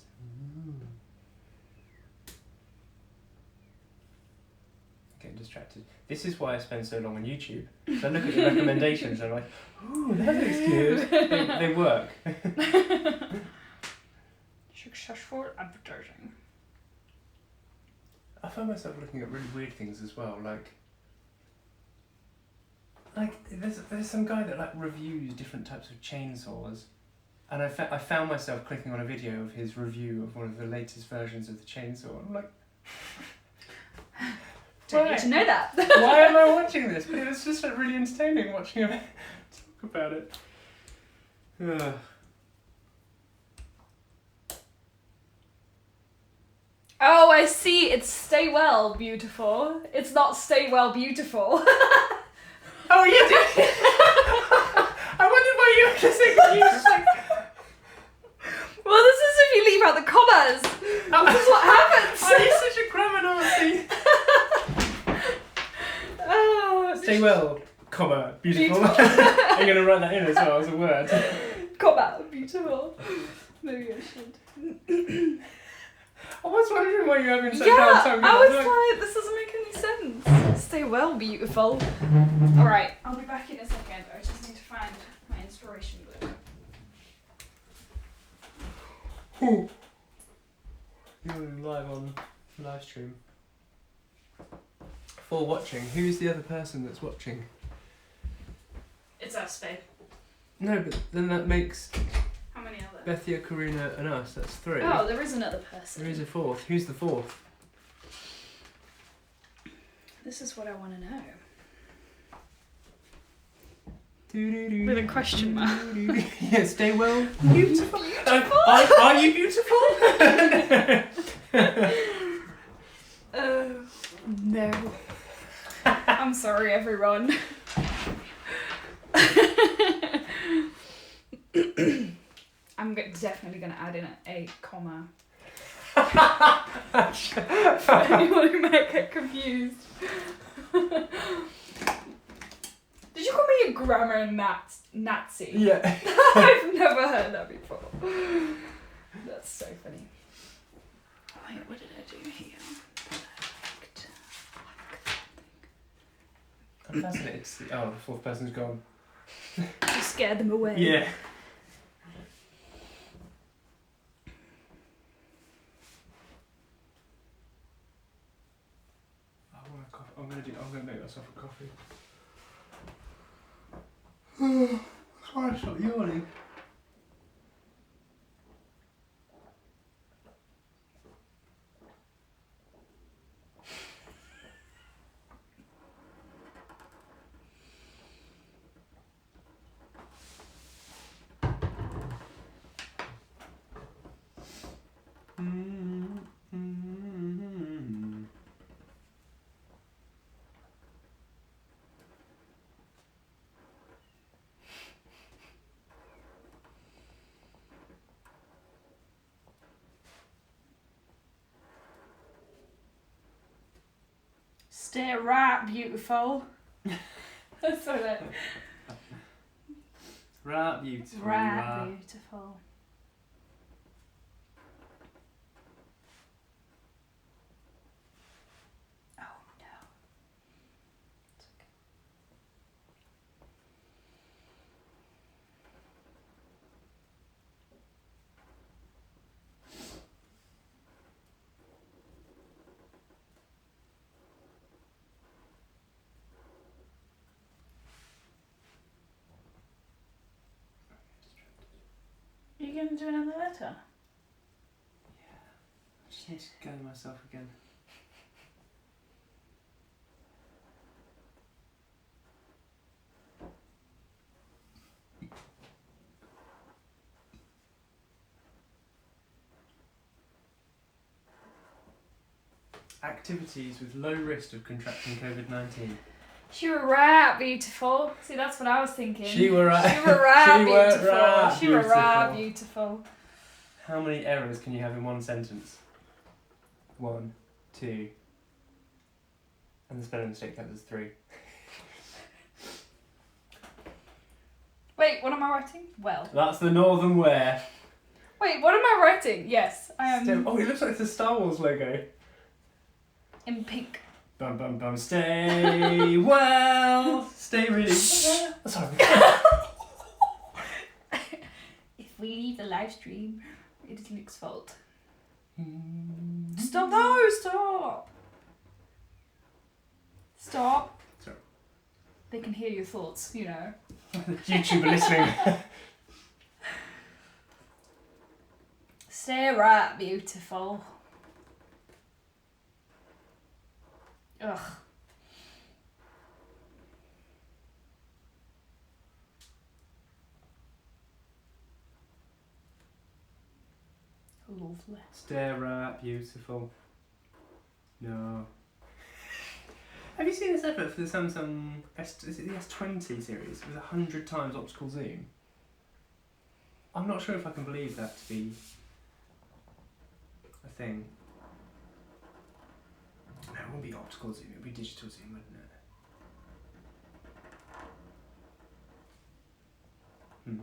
Speaker 2: Getting distracted. This is why I spend so long on YouTube. So I look at the recommendations and I'm like, ooh, that looks good. They work.
Speaker 1: Successful advertising.
Speaker 2: I find myself looking at really weird things as well, like there's some guy that like reviews different types of chainsaws, and I found myself clicking on a video of his review of one of the latest versions of the chainsaw, and I'm like,
Speaker 1: Don't need to know that.
Speaker 2: why am I watching this? But it was just like, really entertaining watching him talk about it. Ugh.
Speaker 1: Oh, I see. It's Stay Well Beautiful. It's not Stay Well Beautiful.
Speaker 2: Oh, you did? I wondered why you were just confused. Like,
Speaker 1: Well, this is if you leave out the commas. This is what happens.
Speaker 2: oh, you're such a grammar Nazi.
Speaker 1: Oh,
Speaker 2: Stay well, comma, beautiful. I'm going to write that in as well as a word.
Speaker 1: comma, beautiful. Maybe I should.
Speaker 2: I was wondering why you're having such
Speaker 1: Yeah,
Speaker 2: hard time.
Speaker 1: I was like, this doesn't make any sense. Stay well, beautiful. Alright, I'll be back in a second. I just need to find my inspiration book.
Speaker 2: You're live on live stream. For watching, who's the other person that's watching?
Speaker 1: It's us, babe.
Speaker 2: No, but then that makes
Speaker 1: How many are there?
Speaker 2: Bethia, Karina and us, that's 3.
Speaker 1: Oh, there is another person.
Speaker 2: There is a 4th. Who's the 4th?
Speaker 1: This is what I want to know. With a question mark.
Speaker 2: Yeah, stay well.
Speaker 1: Beautiful.
Speaker 2: Are you beautiful?
Speaker 1: No. I'm sorry, everyone. I'm definitely going to add in a comma. For anyone who might get confused. Did you call me a grammar Nazi?
Speaker 2: Yeah.
Speaker 1: I've never heard that before. That's so funny. Wait, what did I do here? Perfect.
Speaker 2: I'm fascinated to see. Oh, the fourth person's gone.
Speaker 1: To scare them away.
Speaker 2: Yeah. I want a coffee. I'm gonna make myself a coffee. That's why I stopped yawning.
Speaker 1: Stay right, beautiful. That's so that.
Speaker 2: Right, beautiful.
Speaker 1: Right, beautiful. Oh no. It's okay. Are you going to do another letter?
Speaker 2: I just need to gather myself again. Activities with low risk of contracting COVID-19.
Speaker 1: She were right, beautiful. See, that's what I was thinking.
Speaker 2: She were right.
Speaker 1: She were right,
Speaker 2: She were
Speaker 1: beautiful.
Speaker 2: right,
Speaker 1: She were right,
Speaker 2: beautiful.
Speaker 1: beautiful.
Speaker 2: How many errors can you have in one sentence? 1, 2. And the spelling mistake counts as 3.
Speaker 1: Wait, what am I writing? Well.
Speaker 2: That's the Northern Wear.
Speaker 1: Wait, what am I writing? Yes, I am
Speaker 2: Oh, it looks like the Star Wars logo.
Speaker 1: in pink.
Speaker 2: Bum bum bum. Stay well. Stay really. Sorry.
Speaker 1: If we leave the live stream, it is Nick's fault. Stop! No, stop! Stop.
Speaker 2: Sorry.
Speaker 1: They can hear your thoughts, you know.
Speaker 2: YouTuber listening.
Speaker 1: Stay right, beautiful. Ugh. Lovely.
Speaker 2: Stare at beautiful. No. Have you seen this advert for the Samsung is it the S20 series with 100 times optical zoom? I'm not sure if I can believe that to be a thing. No, it wouldn't be optical zoom, it would be digital zoom, wouldn't it? Hmm.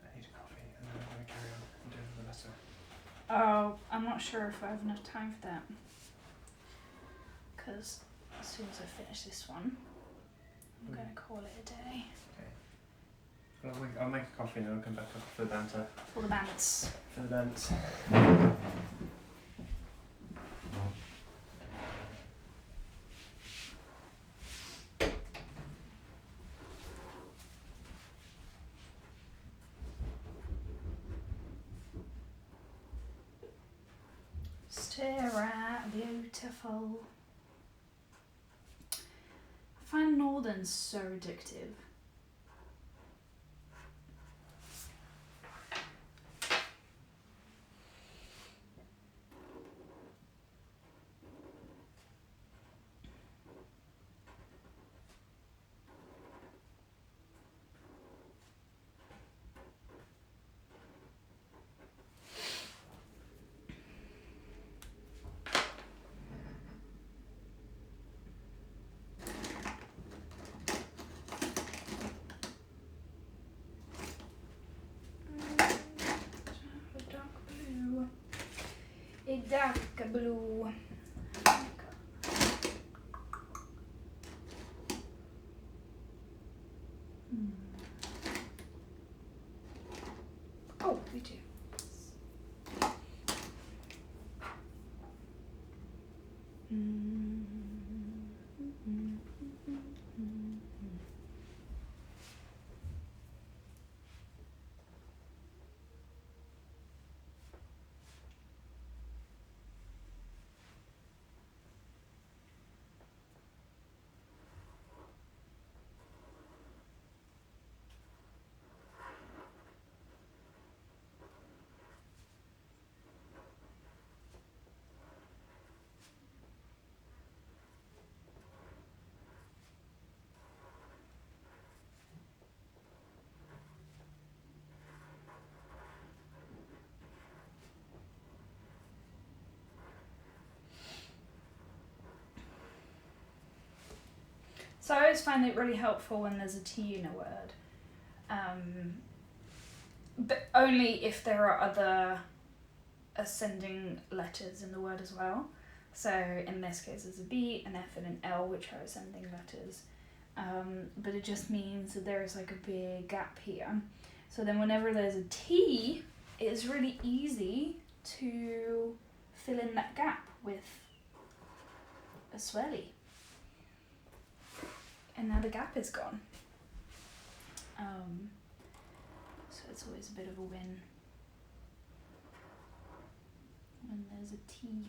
Speaker 2: I need a coffee and then I'm going to carry on and do another letter.
Speaker 1: Oh, I'm not sure if I have enough time for that. Because as soon as I finish this one, I'm going to call it a day.
Speaker 2: I'll make a coffee and then I'll come back up for the banter.
Speaker 1: For the bands.
Speaker 2: For the banter.
Speaker 1: Stare at beautiful. I find Northern so addictive. blue. Oh, we do. So I always find it really helpful when there's a T in a word. But only if there are other ascending letters in the word as well. So in this case there's a B, an F and an L, which are ascending letters. But it just means that there is like a big gap here. So then whenever there's a T, it's really easy to fill in that gap with a swelly. And now the gap is gone. So it's always a bit of a win when there's a T.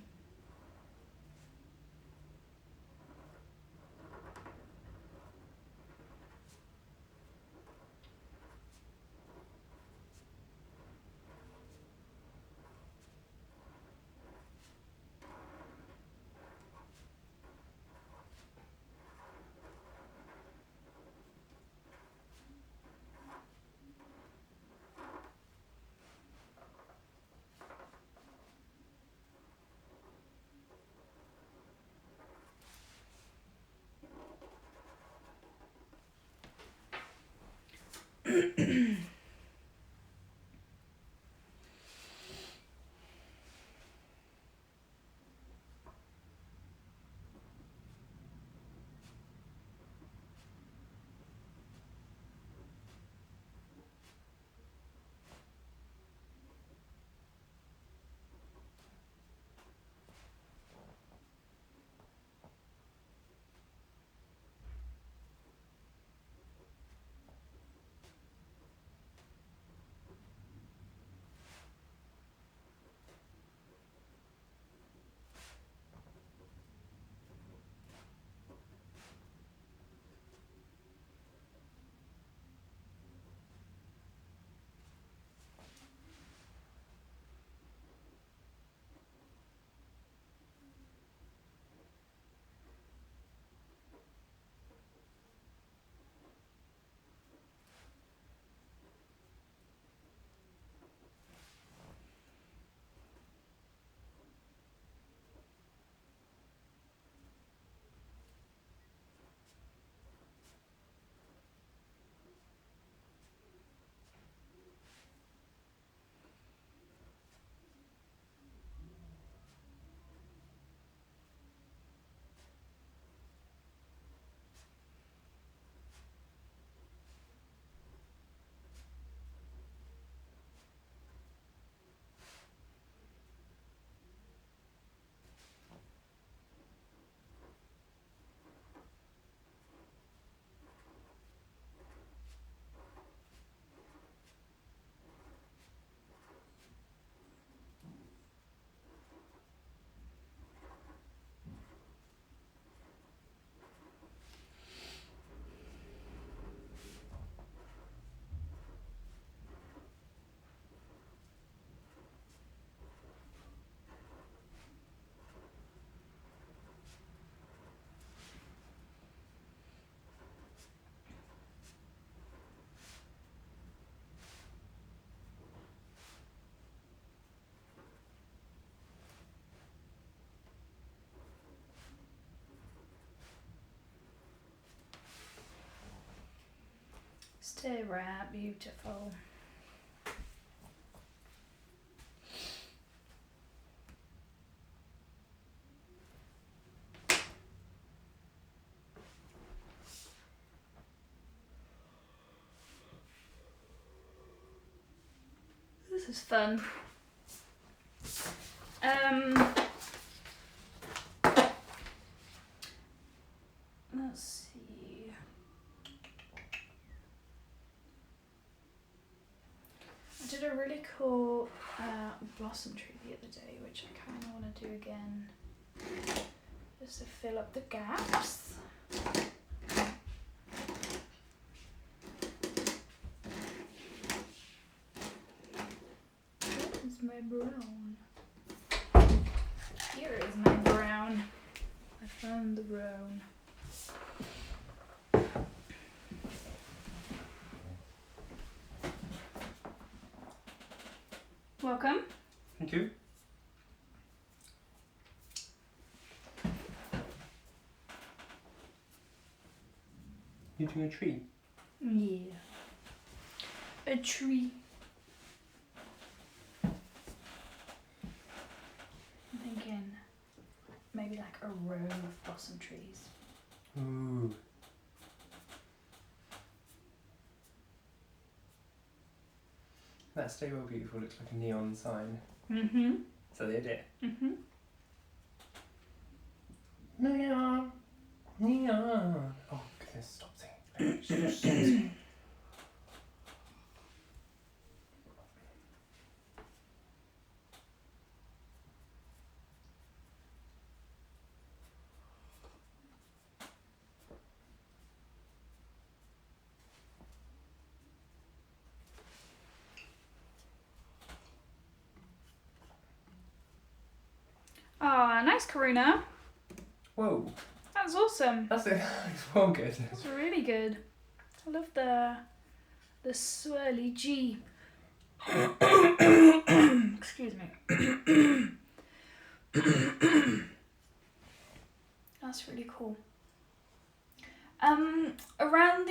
Speaker 1: Stay right, beautiful. This is fun. Let's see. I did a really cool blossom tree the other day, which I kind of want to do again, just to fill up the gaps. Where is my brown? Here is my brown. I found the brown. Welcome.
Speaker 2: Thank you. You doing a tree?
Speaker 1: Yeah. A tree. I'm thinking maybe like a row of blossom trees.
Speaker 2: Ooh. That Stay Well Beautiful looks like a neon sign.
Speaker 1: Mm-hmm.
Speaker 2: Is that the idea?
Speaker 1: Mm-hmm.
Speaker 2: Neon. Neon. Oh goodness, stop singing.
Speaker 1: Ah, nice, Karuna.
Speaker 2: Whoa,
Speaker 1: That's awesome.
Speaker 2: that's it. It's well good.
Speaker 1: That's really good. I love the swirly G. Excuse me. That's really cool. Around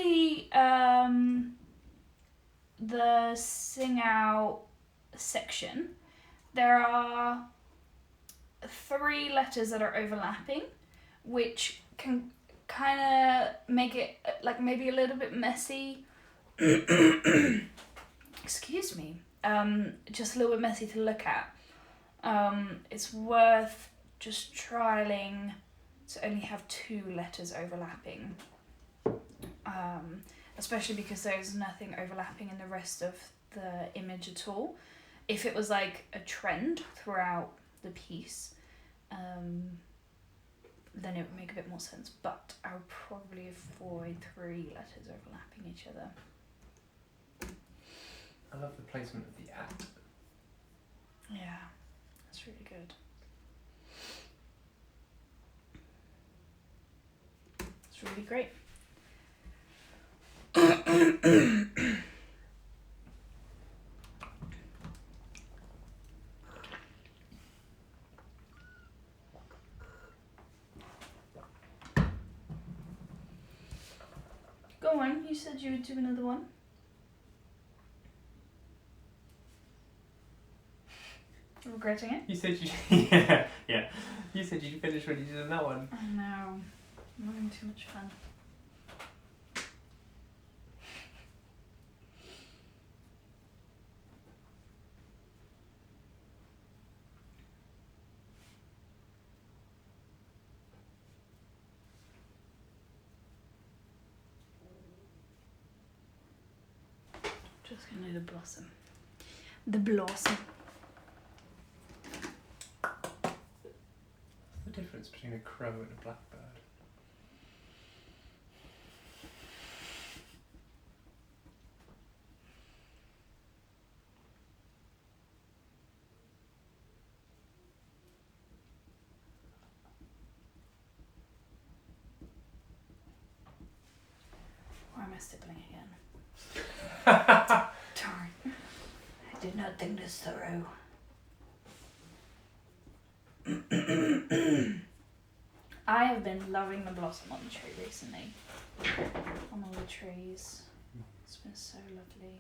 Speaker 1: the sing out section, there are 3 letters that are overlapping, which can kind of make it like maybe a little bit messy. Excuse me. Just a little bit messy to look at. It's worth just trialing to only have 2 letters overlapping. Especially because there's nothing overlapping in the rest of the image at all. If it was like a trend throughout the piece, then it would make a bit more sense, but I would probably avoid 3 letters overlapping each other.
Speaker 2: I love the placement of the at.
Speaker 1: Yeah, that's really good. It's really great. Go on, you said you would do another one. Regretting it?
Speaker 2: You said you yeah. You said you'd finish when you did that one.
Speaker 1: I know. I'm having too much fun. Just gonna do the blossom. The blossom.
Speaker 2: What's the difference between a crow and a blackbird?
Speaker 1: Why am I stippling again? Darn. I did not think this through. I have been loving the blossom on the tree recently. On all the trees. It's been so lovely.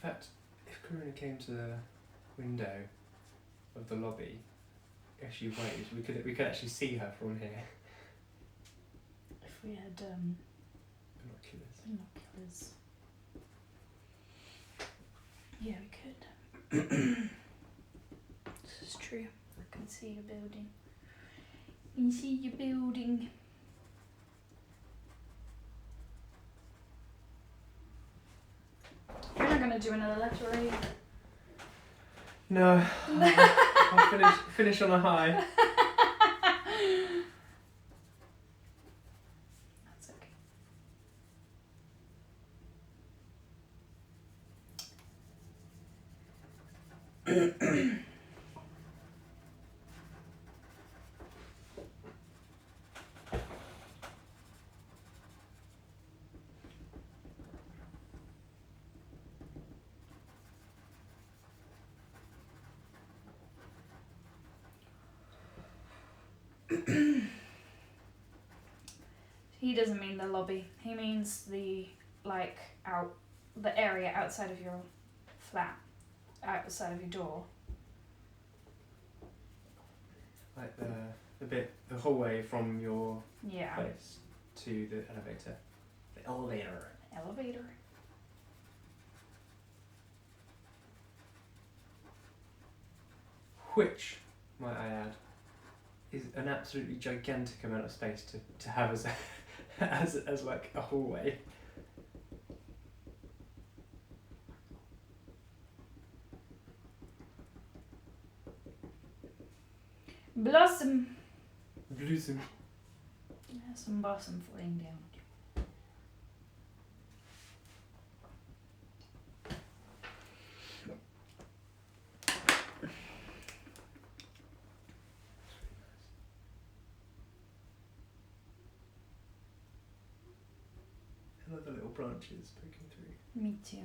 Speaker 2: fact, if Karuna came to the window of the lobby, if she waved, we could actually see her from here.
Speaker 1: If we had
Speaker 2: Binoculars.
Speaker 1: binoculars. Yeah, we could. This is true. I can see your building. You can see your building. You're not gonna do another letter, are you?
Speaker 2: No. I'll finish on a high.
Speaker 1: That's okay. He doesn't mean the lobby. He means the the area outside of your flat, outside of your door.
Speaker 2: Like the hallway from your
Speaker 1: Yeah.
Speaker 2: place to the elevator. The elevator.
Speaker 1: Elevator.
Speaker 2: Which, might I add, is an absolutely gigantic amount of space to have as as like a hallway.
Speaker 1: Blossom.
Speaker 2: Blossom.
Speaker 1: Some blossom falling down.
Speaker 2: I love the little branches poking through.
Speaker 1: Me too.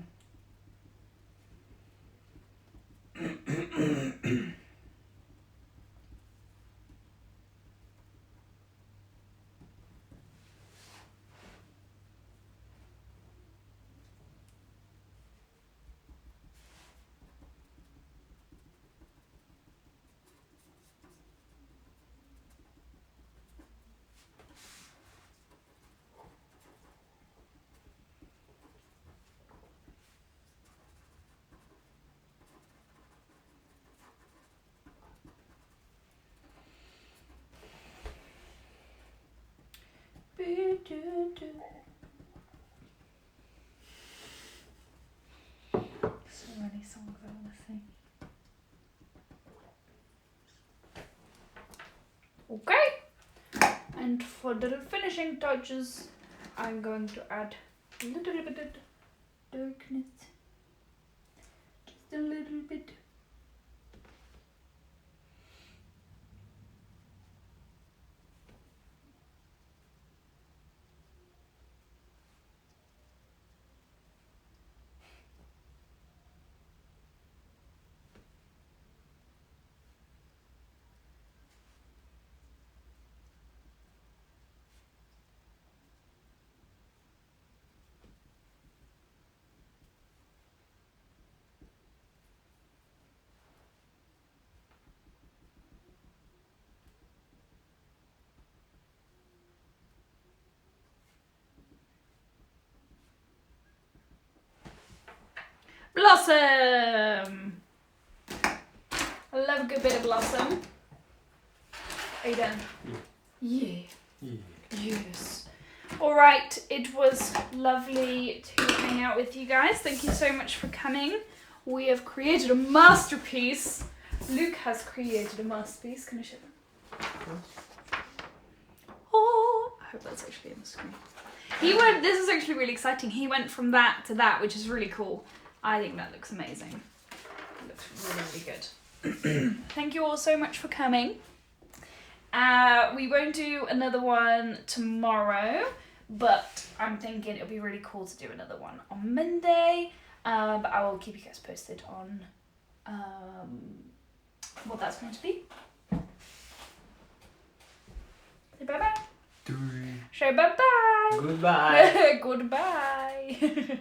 Speaker 1: So many songs I want to sing. Okay, and for the finishing touches, I'm going to add a little bit of darkness. Just a little bit. Blossom! I love a good bit of blossom. Are you done? Yeah. Yes. Alright, it was lovely to hang out with you guys. Thank you so much for coming. We have created a masterpiece. Luke has created a masterpiece. Can I show them? Oh, I hope that's actually on the screen. This is actually really exciting. He went from that to that, which is really cool. I think that looks amazing. It looks really, really good. Thank you all so much for coming. We won't do another one tomorrow, but I'm thinking it would be really cool to do another one on Monday. But I will keep you guys posted on what that's going to be. Say bye-bye. Say bye-bye.
Speaker 2: Goodbye.
Speaker 1: Goodbye.